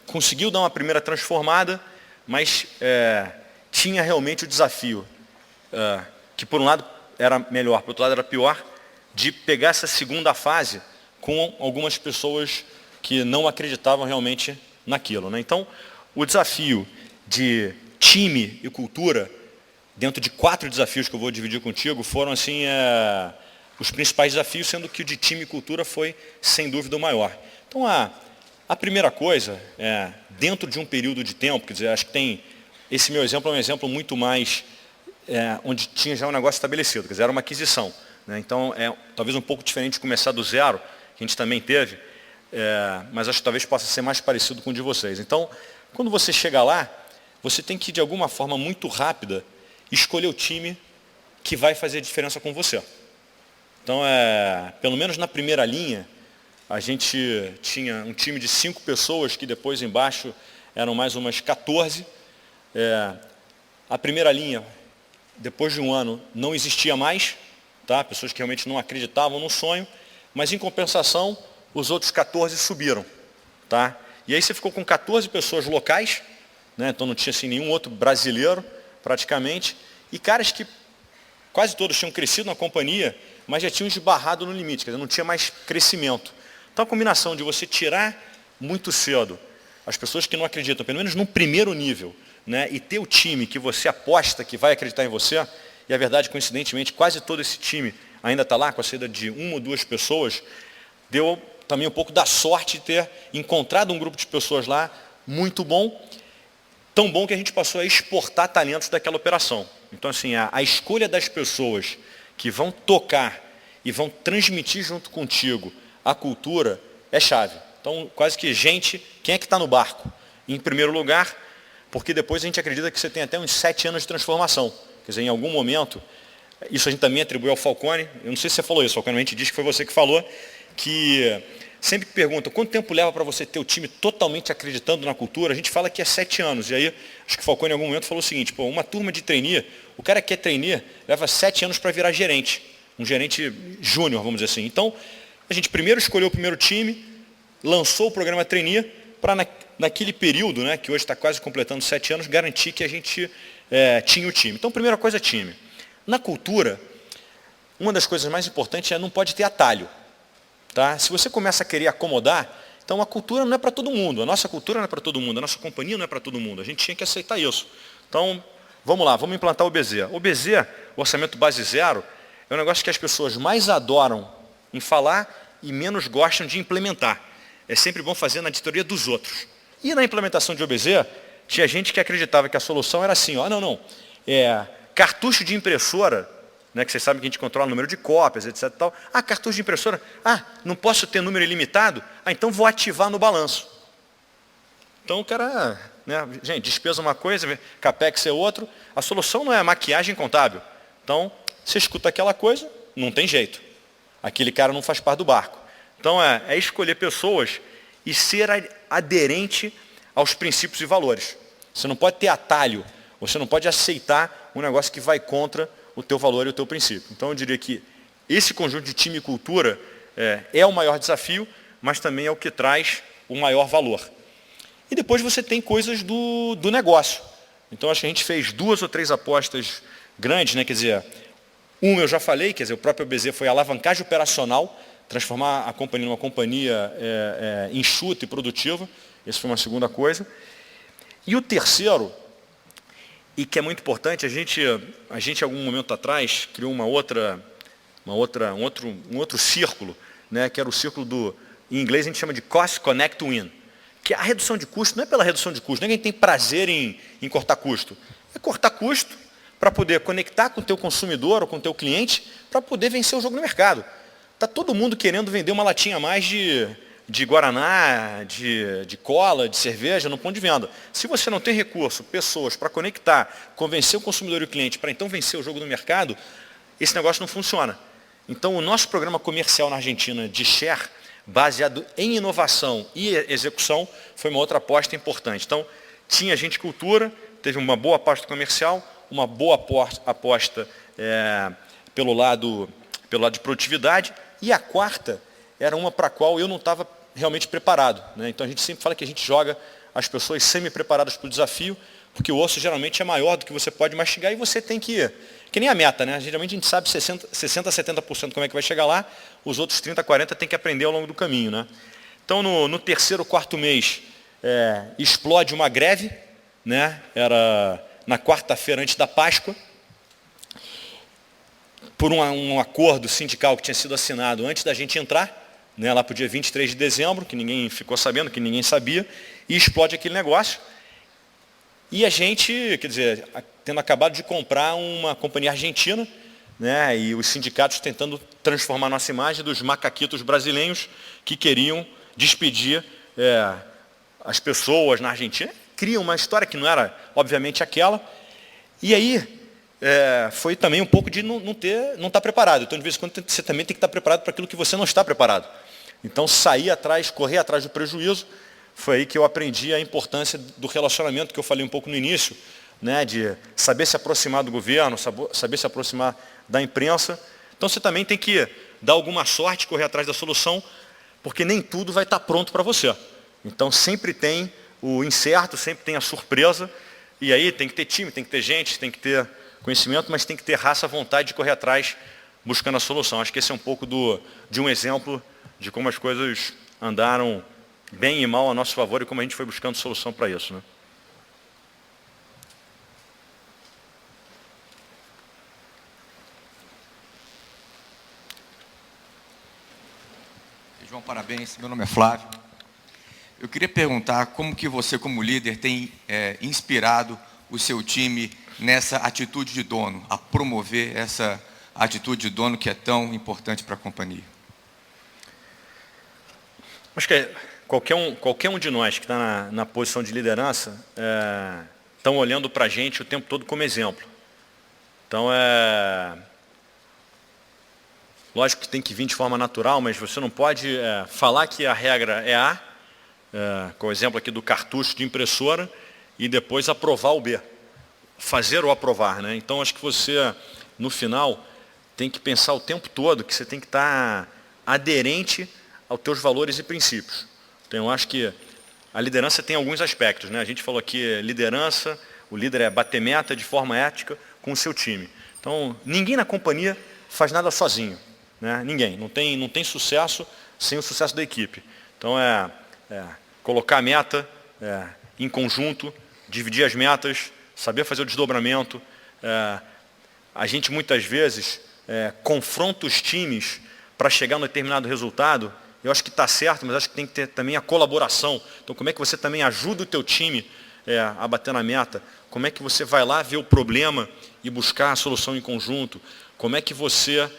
conseguiu dar uma primeira transformada, mas tinha realmente o desafio, que por um lado era melhor, por outro lado era pior, de pegar essa segunda fase com algumas pessoas que não acreditavam realmente naquilo, né? Então, o desafio de time e cultura, dentro de 4 desafios que eu vou dividir contigo, foram assim, os principais desafios, sendo que o de time e cultura foi, sem dúvida, o maior. Então, a primeira coisa, dentro de um período de tempo, quer dizer, acho que esse meu exemplo é um exemplo muito mais, onde tinha já um negócio estabelecido, quer dizer, era uma aquisição, né? Então, talvez um pouco diferente de começar do zero, que a gente também teve, mas acho que talvez possa ser mais parecido com o de vocês. Então, quando você chega lá, você tem que, de alguma forma muito rápida, escolher o time que vai fazer a diferença com você. Então, pelo menos na primeira linha, a gente tinha um time de 5 pessoas, que depois embaixo eram mais umas 14. A primeira linha, depois de um ano, não existia mais, tá? Pessoas que realmente não acreditavam no sonho, mas em compensação, os outros 14 subiram, tá? E aí você ficou com 14 pessoas locais, né? Então não tinha assim, nenhum outro brasileiro, praticamente, e caras que quase todos tinham crescido na companhia, mas já tinham esbarrado no limite, quer dizer, não tinha mais crescimento. Então a combinação de você tirar muito cedo as pessoas que não acreditam, pelo menos no primeiro nível, né? E ter o time que você aposta que vai acreditar em você, e a verdade, coincidentemente, quase todo esse time ainda está lá, com a saída de 1 ou 2 pessoas, deu também um pouco da sorte de ter encontrado um grupo de pessoas lá muito bom, tão bom que a gente passou a exportar talentos daquela operação. Então, assim, a escolha das pessoas que vão tocar e vão transmitir junto contigo a cultura é chave. Então, quase que quem é que está no barco? Em primeiro lugar, porque depois a gente acredita que você tem até uns 7 anos de transformação. Quer dizer, em algum momento, isso a gente também atribui ao Falcone, eu não sei se você falou isso, Falcone, a gente diz que foi você que falou, que sempre que pergunta quanto tempo leva para você ter o time totalmente acreditando na cultura, a gente fala que é 7 anos. E aí, acho que o Falcone em algum momento falou o seguinte, uma turma de trainee, o cara que é trainee leva 7 anos para virar gerente, um gerente júnior, vamos dizer assim. Então, a gente primeiro escolheu o primeiro time, lançou o programa trainee, para naquele período, né, que hoje está quase completando 7 anos, garantir que a gente tinha o time. Então, primeira coisa, time. Na cultura, uma das coisas mais importantes não pode ter atalho. Tá? Se você começa a querer acomodar, então a cultura não é para todo mundo, a nossa cultura não é para todo mundo, a nossa companhia não é para todo mundo, a gente tinha que aceitar isso. Então, vamos lá, vamos implantar o BZ. O BZ, o orçamento base zero, é um negócio que as pessoas mais adoram em falar e menos gostam de implementar. É sempre bom fazer na editoria dos outros. E na implementação de OBZ, tinha gente que acreditava que a solução era assim, cartucho de impressora, né, que vocês sabem que a gente controla o número de cópias, etc. Tal. Cartucho de impressora. Não posso ter número ilimitado? Então vou ativar no balanço. Então o cara, né, gente, despesa uma coisa, capex é outro. A solução não é maquiagem contábil. Então, você escuta aquela coisa, não tem jeito. Aquele cara não faz parte do barco. Então é escolher pessoas e ser aderente aos princípios e valores. Você não pode ter atalho, você não pode aceitar um negócio que vai contra o teu valor e o teu princípio. Então eu diria que esse conjunto de time e cultura é o maior desafio, mas também é o que traz o maior valor. E depois você tem coisas do negócio. Então acho que a gente fez 2 ou 3 apostas grandes, né? Quer dizer, eu já falei, quer dizer, o próprio BZ foi alavancagem operacional, transformar a companhia numa companhia enxuta e produtiva. Essa foi uma segunda coisa. E o terceiro, e que é muito importante, a gente algum momento atrás criou um outro círculo, né, que era o círculo em inglês a gente chama de Cost Connect Win, que a redução de custo não é pela redução de custo, não é que a gente tem prazer em cortar custo, é cortar custo para poder conectar com o teu consumidor ou com o teu cliente, para poder vencer o jogo no mercado. Está todo mundo querendo vender uma latinha a mais de de guaraná, de cola, de cerveja no ponto de venda. Se você não tem recurso, pessoas para conectar, convencer o consumidor e o cliente para então vencer o jogo do mercado, esse negócio não funciona. Então o nosso programa comercial na Argentina de share, baseado em inovação e execução, foi uma outra aposta importante. Então tinha gente cultura, teve uma boa aposta comercial, uma boa aposta pelo lado de produtividade, e a quarta era uma para a qual eu não estava realmente preparado, né? Então a gente sempre fala que a gente joga as pessoas semi-preparadas para o desafio, porque o osso geralmente é maior do que você pode mastigar e você tem que nem a meta, né? Geralmente a gente sabe 60 a 70% como é que vai chegar lá, os outros 30, 40 tem que aprender ao longo do caminho, né? Então no terceiro, quarto mês, explode uma greve, né? Era na quarta-feira antes da Páscoa, por um acordo sindical que tinha sido assinado antes da gente entrar, né, lá para o dia 23 de dezembro, que ninguém ficou sabendo, que ninguém sabia, e explode aquele negócio. E a gente, quer dizer, tendo acabado de comprar uma companhia argentina, né, e os sindicatos tentando transformar nossa imagem dos macaquitos brasileiros que queriam despedir as pessoas na Argentina. Criam uma história que não era, obviamente, aquela. E aí, foi também um pouco de não estar preparado. Então, de vez em quando, você também tem que estar preparado para aquilo que você não está preparado. Então, correr atrás do prejuízo, foi aí que eu aprendi a importância do relacionamento, que eu falei um pouco no início, né, de saber se aproximar do governo, saber se aproximar da imprensa. Então, você também tem que dar alguma sorte, correr atrás da solução, porque nem tudo vai estar pronto para você. Então, sempre tem o incerto, sempre tem a surpresa, e aí tem que ter time, tem que ter gente, tem que ter conhecimento, mas tem que ter raça, vontade de correr atrás, buscando a solução. Acho que esse é um pouco de um exemplo de como as coisas andaram bem e mal a nosso favor e como a gente foi buscando solução para isso, né? João, parabéns. Meu nome é Flávio. Eu queria perguntar como que você, como líder, tem inspirado o seu time nessa atitude de dono, a promover essa atitude de dono que é tão importante para a companhia. Acho que qualquer um de nós que está na posição de liderança estão olhando para a gente o tempo todo como exemplo. Então, lógico que tem que vir de forma natural, mas você não pode falar que a regra é A, com o exemplo aqui do cartucho de impressora, e depois aprovar o B. Fazer ou aprovar, né? Então, acho que você, no final, tem que pensar o tempo todo que você tem que estar aderente aos teus valores e princípios. Então, eu acho que a liderança tem alguns aspectos, né? A gente falou aqui, liderança, o líder é bater meta de forma ética com o seu time. Então, ninguém na companhia faz nada sozinho, né? Ninguém. Não tem sucesso sem o sucesso da equipe. Então, colocar a meta em conjunto, dividir as metas, saber fazer o desdobramento. A gente muitas vezes confronta os times para chegar a um determinado resultado. Eu acho que está certo, mas acho que tem que ter também a colaboração. Então, como é que você também ajuda o teu time a bater na meta? Como é que você vai lá ver o problema e buscar a solução em conjunto? Como é que você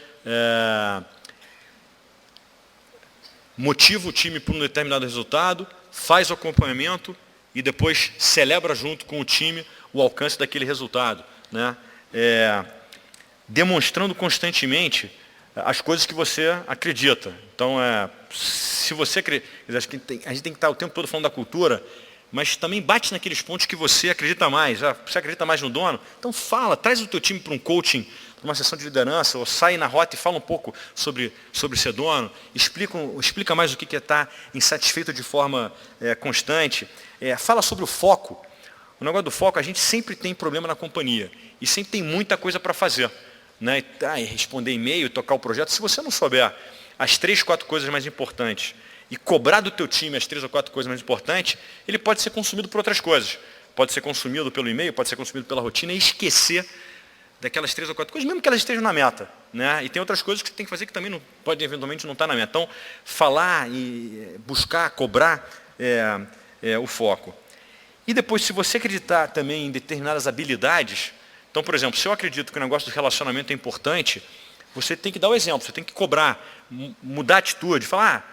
motiva o time para um determinado resultado, faz o acompanhamento e depois celebra junto com o time o alcance daquele resultado, né? Demonstrando constantemente as coisas que você acredita. Então, se você acredita, acho que a gente tem que estar o tempo todo falando da cultura, mas também bate naqueles pontos que você acredita mais. Você acredita mais no dono? Então traz o teu time para um coaching, para uma sessão de liderança, ou sai na rota e fala um pouco sobre ser dono, explica mais o que é estar insatisfeito de forma constante, fala sobre o foco. O negócio do foco, a gente sempre tem problema na companhia, e sempre tem muita coisa para fazer, né? Responder e-mail, tocar o projeto. Se você não souber as 3, 4 coisas mais importantes e cobrar do teu time as 3 ou 4 coisas mais importantes, ele pode ser consumido por outras coisas. Pode ser consumido pelo e-mail, pode ser consumido pela rotina e esquecer daquelas 3 ou 4 coisas, mesmo que elas estejam na meta, né? E tem outras coisas que você tem que fazer que também pode eventualmente não estar na meta. Então, falar e buscar, cobrar o foco. E depois, se você acreditar também em determinadas habilidades, então, por exemplo, se eu acredito que o negócio do relacionamento é importante, você tem que dar o exemplo, você tem que cobrar, mudar a atitude, falar,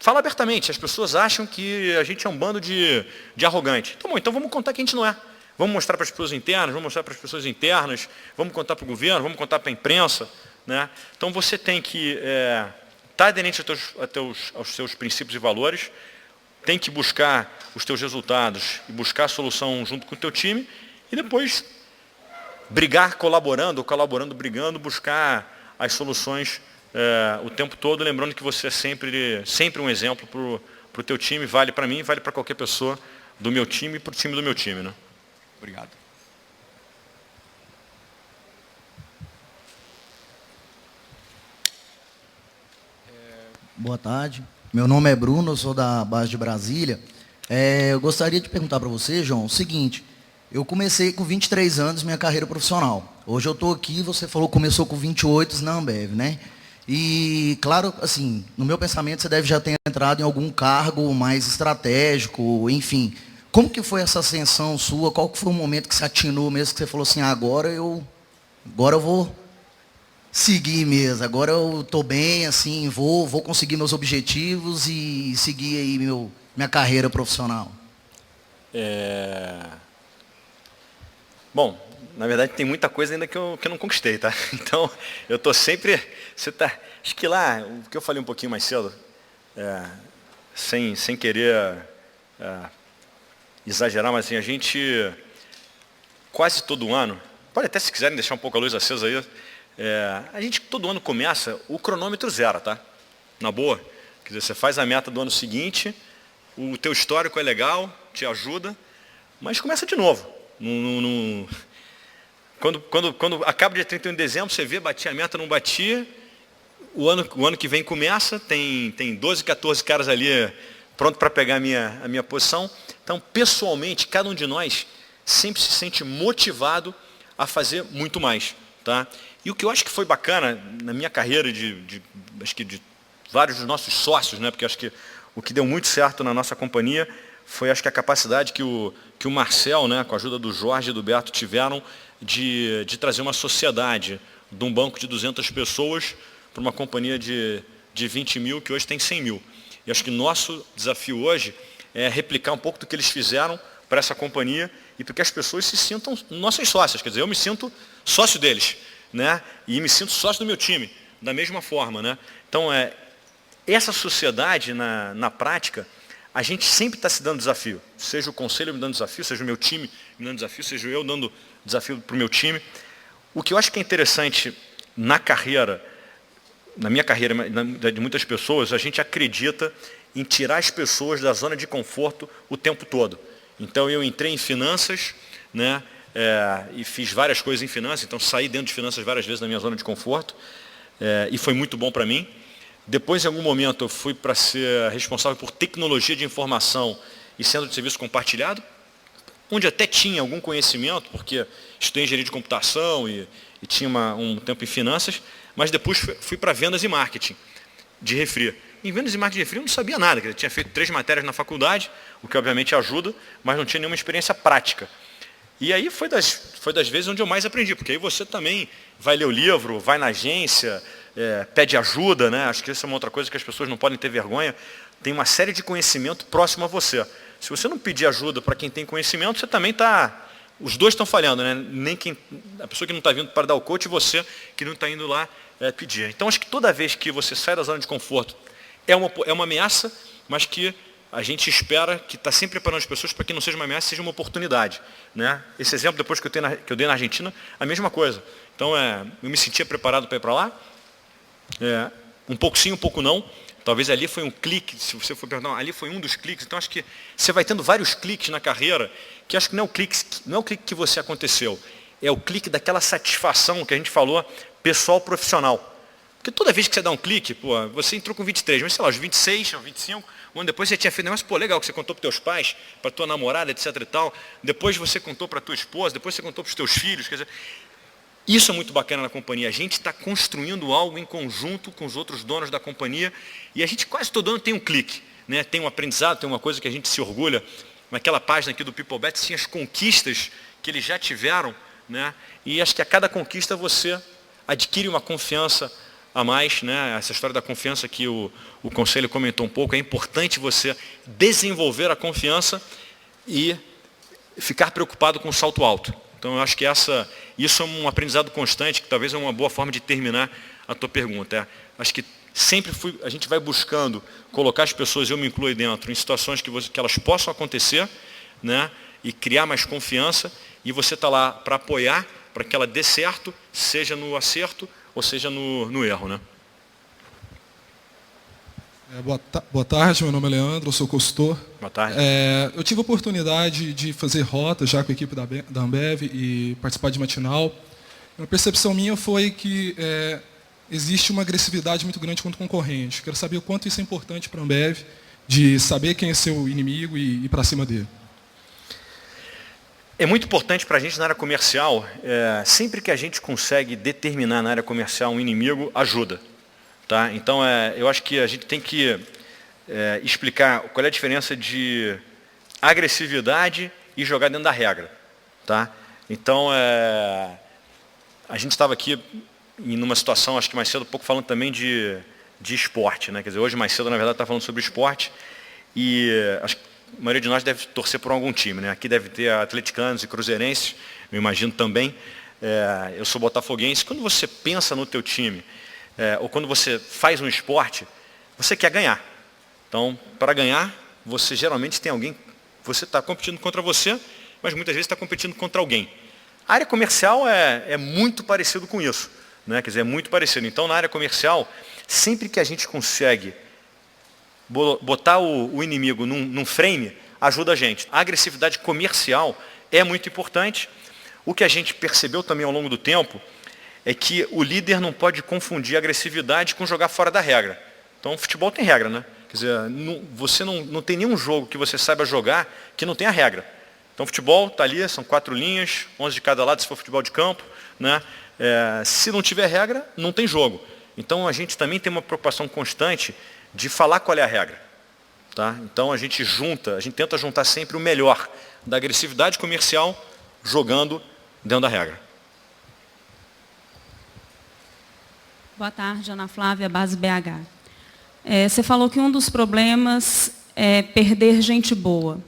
fala abertamente. As pessoas acham que a gente é um bando de arrogante. Então, bom, então vamos contar que a gente não é. Vamos mostrar para as pessoas internas, vamos mostrar para as pessoas internas, vamos contar para o governo, vamos contar para a imprensa. Né? Então você tem que estar aderente aos seus princípios e valores, tem que buscar os teus resultados e buscar a solução junto com o teu time e depois brigar colaborando, brigando, buscar as soluções o tempo todo, lembrando que você é sempre um exemplo para o teu time, vale para mim, vale para qualquer pessoa do meu time e para o time do meu time. Né? Obrigado. Boa tarde. Meu nome é Bruno, eu sou da base de Brasília. Eu gostaria de perguntar para você, João, o seguinte. Eu comecei com 23 anos minha carreira profissional. Hoje eu estou aqui, você falou que começou com 28 na Ambev, né? E, claro, assim, no meu pensamento você deve já ter entrado em algum cargo mais estratégico, enfim. Como que foi essa ascensão sua? Qual que foi o momento que você atinou mesmo, que você falou assim, agora eu vou seguir mesmo, agora eu estou bem, assim, vou conseguir meus objetivos e seguir aí minha carreira profissional? Bom, na verdade tem muita coisa ainda que eu não conquistei, tá? Então, eu estou sempre... acho que lá, o que eu falei um pouquinho mais cedo, sem querer exagerar, mas assim, a gente, quase todo ano, pode até se quiserem deixar um pouco a luz acesa aí, a gente todo ano começa o cronômetro zero, tá? Na boa. Quer dizer, você faz a meta do ano seguinte, o teu histórico é legal, te ajuda, mas começa de novo. Quando acaba dia 31 de dezembro, você vê, bati a meta, não batia, o ano que vem começa, tem 12, 14 caras ali pronto para pegar a minha posição. Então, pessoalmente, cada um de nós sempre se sente motivado a fazer muito mais. Tá? E o que eu acho que foi bacana na minha carreira, acho que de vários dos nossos sócios, né? Porque acho que o que deu muito certo na nossa companhia foi, acho que a capacidade que o Marcel, né, com a ajuda do Jorge e do Beto, tiveram de trazer uma sociedade de um banco de 200 pessoas para uma companhia de 20 mil, que hoje tem 100 mil. E acho que nosso desafio hoje é replicar um pouco do que eles fizeram para essa companhia e para que as pessoas se sintam nossas sócias. Quer dizer, eu me sinto sócio deles, né? E me sinto sócio do meu time, da mesma forma. Né? Então, essa sociedade, na prática, a gente sempre está se dando desafio. Seja o conselho me dando desafio, seja o meu time me dando desafio, seja eu dando desafio para o meu time. O que eu acho que é interessante na minha carreira, de muitas pessoas, a gente acredita em tirar as pessoas da zona de conforto o tempo todo. Então, eu entrei em finanças, né, e fiz várias coisas em finanças, então saí dentro de finanças várias vezes na minha zona de conforto, e foi muito bom para mim. Depois, em algum momento, eu fui para ser responsável por tecnologia de informação e centro de serviço compartilhado, onde até tinha algum conhecimento, porque estudei engenharia de computação e tinha um tempo em finanças, mas depois fui para vendas e marketing de refri. Em vendas e marketing de refri eu não sabia nada, eu tinha feito 3 matérias na faculdade, o que obviamente ajuda, mas não tinha nenhuma experiência prática. E aí foi das vezes onde eu mais aprendi, porque aí você também vai ler o livro, vai na agência, pede ajuda, né? Acho que essa é uma outra coisa que as pessoas não podem ter vergonha. Tem uma série de conhecimento próximo a você. Se você não pedir ajuda para quem tem conhecimento, você também está... Os dois estão falhando, né? Nem a pessoa que não está vindo para dar o coach e você que não está indo lá pedir. Então, acho que toda vez que você sai da zona de conforto, é uma ameaça, mas que a gente espera que está sempre preparando as pessoas para que não seja uma ameaça, seja uma oportunidade. Né? Esse exemplo, depois que eu dei na Argentina, a mesma coisa. Então, eu me sentia preparado para ir para lá, um pouco sim, um pouco não. Talvez ali foi um clique, se você for perguntar, ali foi um dos cliques. Então, acho que você vai tendo vários cliques na carreira, que acho que não é o clique que você aconteceu, é o clique daquela satisfação que a gente falou, pessoal profissional. Porque toda vez que você dá um clique, você entrou com 23, mas sei lá, os 26, ou 25, um ano depois você tinha feito um negócio, legal, que você contou para teus pais, para tua namorada, etc e tal. Depois você contou para tua esposa, depois você contou para os teus filhos. Quer dizer, isso é muito bacana na companhia. A gente está construindo algo em conjunto com os outros donos da companhia e a gente quase todo ano tem um clique. Né? Tem um aprendizado, tem uma coisa que a gente se orgulha. Naquela página aqui do PeopleBet tinha as conquistas que eles já tiveram. Né? E acho que a cada conquista você adquire uma confiança a mais, né? Essa história da confiança que o Conselho comentou um pouco, é importante você desenvolver a confiança e ficar preocupado com o salto alto. Então, eu acho que isso é um aprendizado constante, que talvez é uma boa forma de terminar a tua pergunta. Acho que sempre a gente vai buscando colocar as pessoas, eu me incluo aí dentro, em situações que elas possam acontecer, né? E criar mais confiança, e você está lá para apoiar, para que ela dê certo, seja no acerto ou seja no erro, né? Boa tarde, meu nome é Leandro, eu sou consultor. Boa tarde. Eu tive a oportunidade de fazer rota já com a equipe da Ambev e participar de matinal. A percepção minha foi que existe uma agressividade muito grande contra o concorrente. Quero saber o quanto isso é importante para a Ambev, de saber quem é seu inimigo e ir para cima dele. É muito importante para a gente na área comercial, sempre que a gente consegue determinar na área comercial um inimigo, ajuda. Tá? Então, eu acho que a gente tem que explicar qual é a diferença de agressividade e jogar dentro da regra. Tá? Então, a gente estava aqui numa situação, acho que mais cedo, um pouco falando também de esporte. Né? Quer dizer, hoje mais cedo, na verdade, está falando sobre esporte. E acho que a maioria de nós deve torcer por algum time. Né? Aqui deve ter atleticanos e cruzeirenses, eu imagino também. Eu sou botafoguense. Quando você pensa no teu time, ou quando você faz um esporte, você quer ganhar. Então, para ganhar, você geralmente tem alguém, você está competindo contra você, mas muitas vezes está competindo contra alguém. A área comercial é muito parecido com isso. Né? Quer dizer, é muito parecido. Então, na área comercial, sempre que a gente consegue botar o inimigo num frame, ajuda a gente. A agressividade comercial é muito importante. O que a gente percebeu também ao longo do tempo é que o líder não pode confundir agressividade com jogar fora da regra. Então, o futebol tem regra, né? Quer dizer, você não tem nenhum jogo que você saiba jogar que não tenha regra. Então, o futebol está ali, são 4 linhas, 11 de cada lado, se for futebol de campo. Né? Se não tiver regra, não tem jogo. Então, a gente também tem uma preocupação constante de falar qual é a regra. Tá? Então, a gente tenta juntar sempre o melhor da agressividade comercial jogando dentro da regra. Boa tarde, Ana Flávia, Base BH. Você falou que um dos problemas é perder gente boa.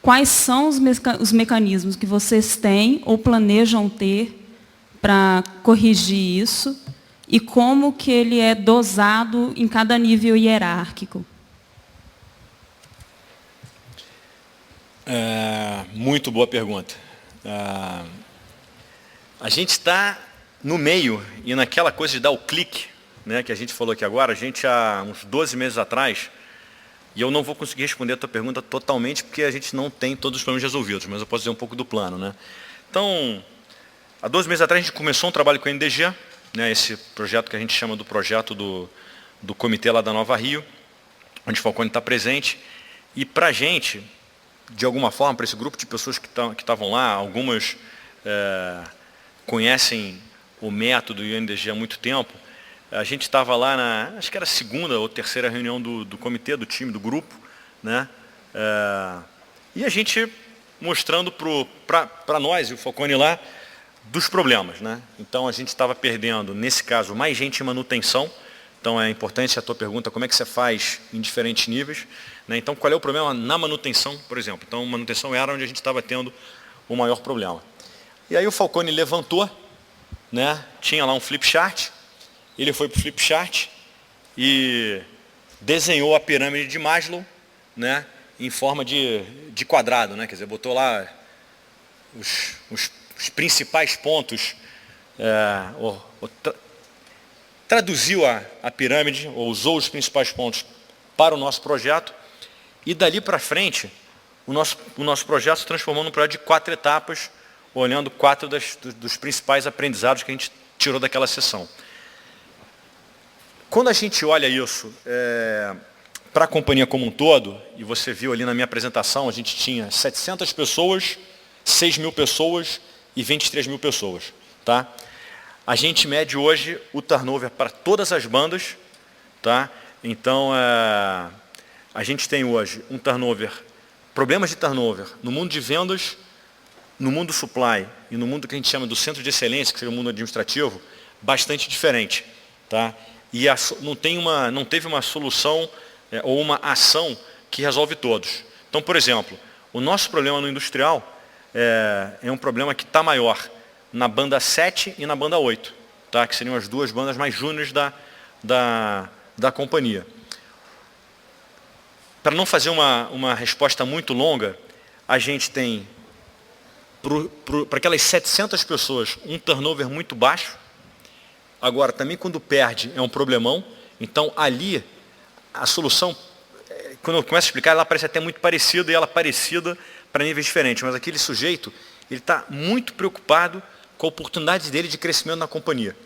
Quais são os mecanismos que vocês têm ou planejam ter para corrigir isso e como que ele é dosado em cada nível hierárquico? Muito boa pergunta. A gente está no meio e naquela coisa de dar o clique, né, que a gente falou aqui agora, a gente há uns 12 meses atrás, e eu não vou conseguir responder a tua pergunta totalmente porque a gente não tem todos os problemas resolvidos, mas eu posso dizer um pouco do plano. Né? Então, há 12 meses atrás a gente começou um trabalho com a NDG, né, esse projeto que a gente chama do projeto do comitê lá da Nova Rio, onde o Falcone está presente, e para a gente, de alguma forma, para esse grupo de pessoas que estavam lá, algumas conhecem o método e o NDG há muito tempo, a gente estava lá acho que era a 2ª ou 3ª reunião do comitê, do time, do grupo, né? E a gente mostrando para nós e o Falcone lá dos problemas. Né? Então a gente estava perdendo, nesse caso, mais gente em manutenção. Então é importante a tua pergunta, como é que você faz em diferentes níveis. Né? Então qual é o problema na manutenção, por exemplo? Então manutenção era onde a gente estava tendo o maior problema. E aí o Falcone levantou, né? Tinha lá um flip chart, ele foi para o flip chart e desenhou a pirâmide de Maslow, né? Em forma de quadrado, né? Quer dizer, botou lá os principais pontos, traduziu a pirâmide, ou usou os principais pontos para o nosso projeto, e dali para frente, o nosso projeto se transformou num projeto de 4 etapas, olhando 4 dos principais aprendizados que a gente tirou daquela sessão. Quando a gente olha isso para a companhia como um todo, e você viu ali na minha apresentação, a gente tinha 700 pessoas, 6.000 pessoas e 23.000 pessoas. Tá? A gente mede hoje o turnover para todas as bandas. Tá? Então, a gente tem hoje um turnover, problemas de turnover no mundo de vendas, no mundo supply e no mundo que a gente chama do centro de excelência, que seria o mundo administrativo, bastante diferente. tá? E não teve uma solução ou uma ação que resolve todos. Então, por exemplo, o nosso problema no industrial é um problema que está maior na banda 7 e na banda 8, tá? Que seriam as duas bandas mais júniores da companhia. Para não fazer uma resposta muito longa, a gente tem, para aquelas 700 pessoas, um turnover muito baixo. Agora, também quando perde é um problemão. Então, ali, a solução, quando eu começo a explicar, ela parece até muito parecida, e ela é parecida para níveis diferentes. Mas aquele sujeito, ele está muito preocupado com a oportunidade dele de crescimento na companhia.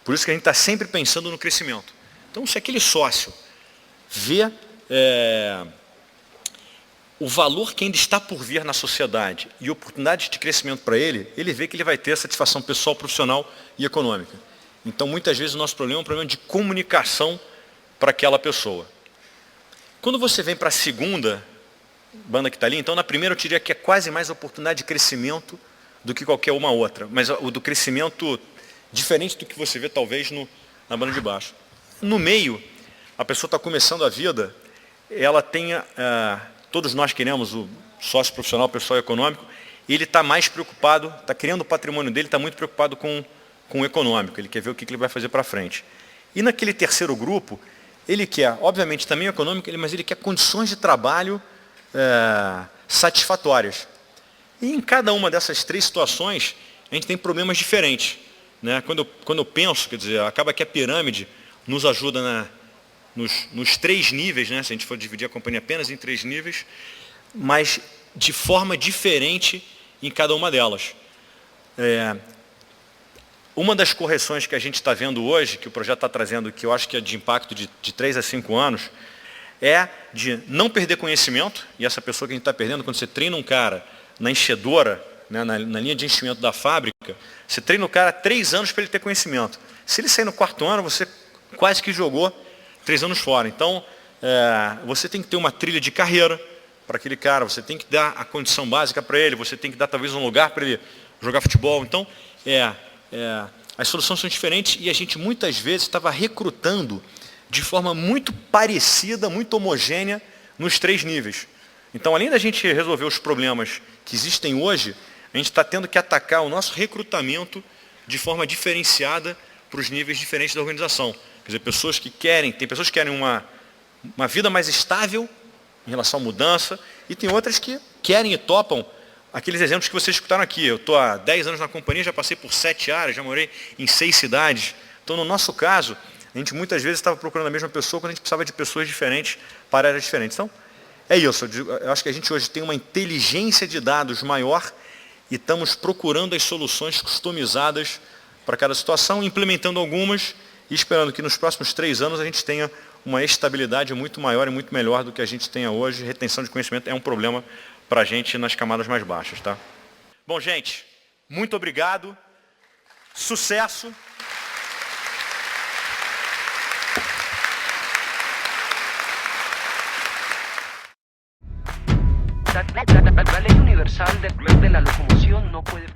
Por isso que a gente está sempre pensando no crescimento. Então, se aquele sócio vê o valor que ainda está por vir na sociedade e oportunidade de crescimento para ele, ele vê que ele vai ter satisfação pessoal, profissional e econômica. Então, muitas vezes, o nosso problema é um problema de comunicação para aquela pessoa. Quando você vem para a segunda banda que está ali, então, na primeira eu diria que é quase mais oportunidade de crescimento do que qualquer uma outra. Mas o do crescimento diferente do que você vê, talvez, na banda de baixo. No meio, a pessoa está começando a vida, ela tem, todos nós queremos o sócio profissional, o pessoal econômico, ele está mais preocupado, está criando o patrimônio dele, está muito preocupado com o econômico, ele quer ver o que ele vai fazer para frente. E naquele terceiro grupo, ele quer, obviamente, também o econômico, mas ele quer condições de trabalho satisfatórias. E em cada uma dessas três situações, a gente tem problemas diferentes. Né? Quando eu penso, quer dizer, acaba que a pirâmide nos ajuda nos três níveis, né? Se a gente for dividir a companhia apenas em três níveis, mas de forma diferente em cada uma delas. Uma das correções que a gente está vendo hoje, que o projeto está trazendo, que eu acho que é de impacto de 3 a 5 anos, é de não perder conhecimento, e essa pessoa que a gente está perdendo, quando você treina um cara na enchedora, né, na linha de enchimento da fábrica, você treina o cara 3 anos para ele ter conhecimento. Se ele sair no 4º ano, você quase que jogou 3 anos fora. Então, você tem que ter uma trilha de carreira para aquele cara, você tem que dar a condição básica para ele, você tem que dar talvez um lugar para ele jogar futebol. Então, as soluções são diferentes e a gente muitas vezes estava recrutando de forma muito parecida, muito homogênea nos 3 níveis. Então, além da gente resolver os problemas que existem hoje, a gente está tendo que atacar o nosso recrutamento de forma diferenciada para os níveis diferentes da organização. Quer dizer, tem pessoas que querem uma vida mais estável em relação à mudança, e tem outras que querem e topam aqueles exemplos que vocês escutaram aqui. Eu estou há 10 anos na companhia, já passei por 7 áreas, já morei em 6 cidades. Então, no nosso caso, a gente muitas vezes estava procurando a mesma pessoa quando a gente precisava de pessoas diferentes para áreas diferentes. Então, é isso. Eu acho que a gente hoje tem uma inteligência de dados maior e estamos procurando as soluções customizadas para cada situação, implementando algumas e esperando que nos próximos 3 anos a gente tenha uma estabilidade muito maior e muito melhor do que a gente tenha hoje. Retenção de conhecimento é um problema para a gente nas camadas mais baixas. Tá? Bom, gente, muito obrigado. Sucesso. La ley universal de la locomoción no puede...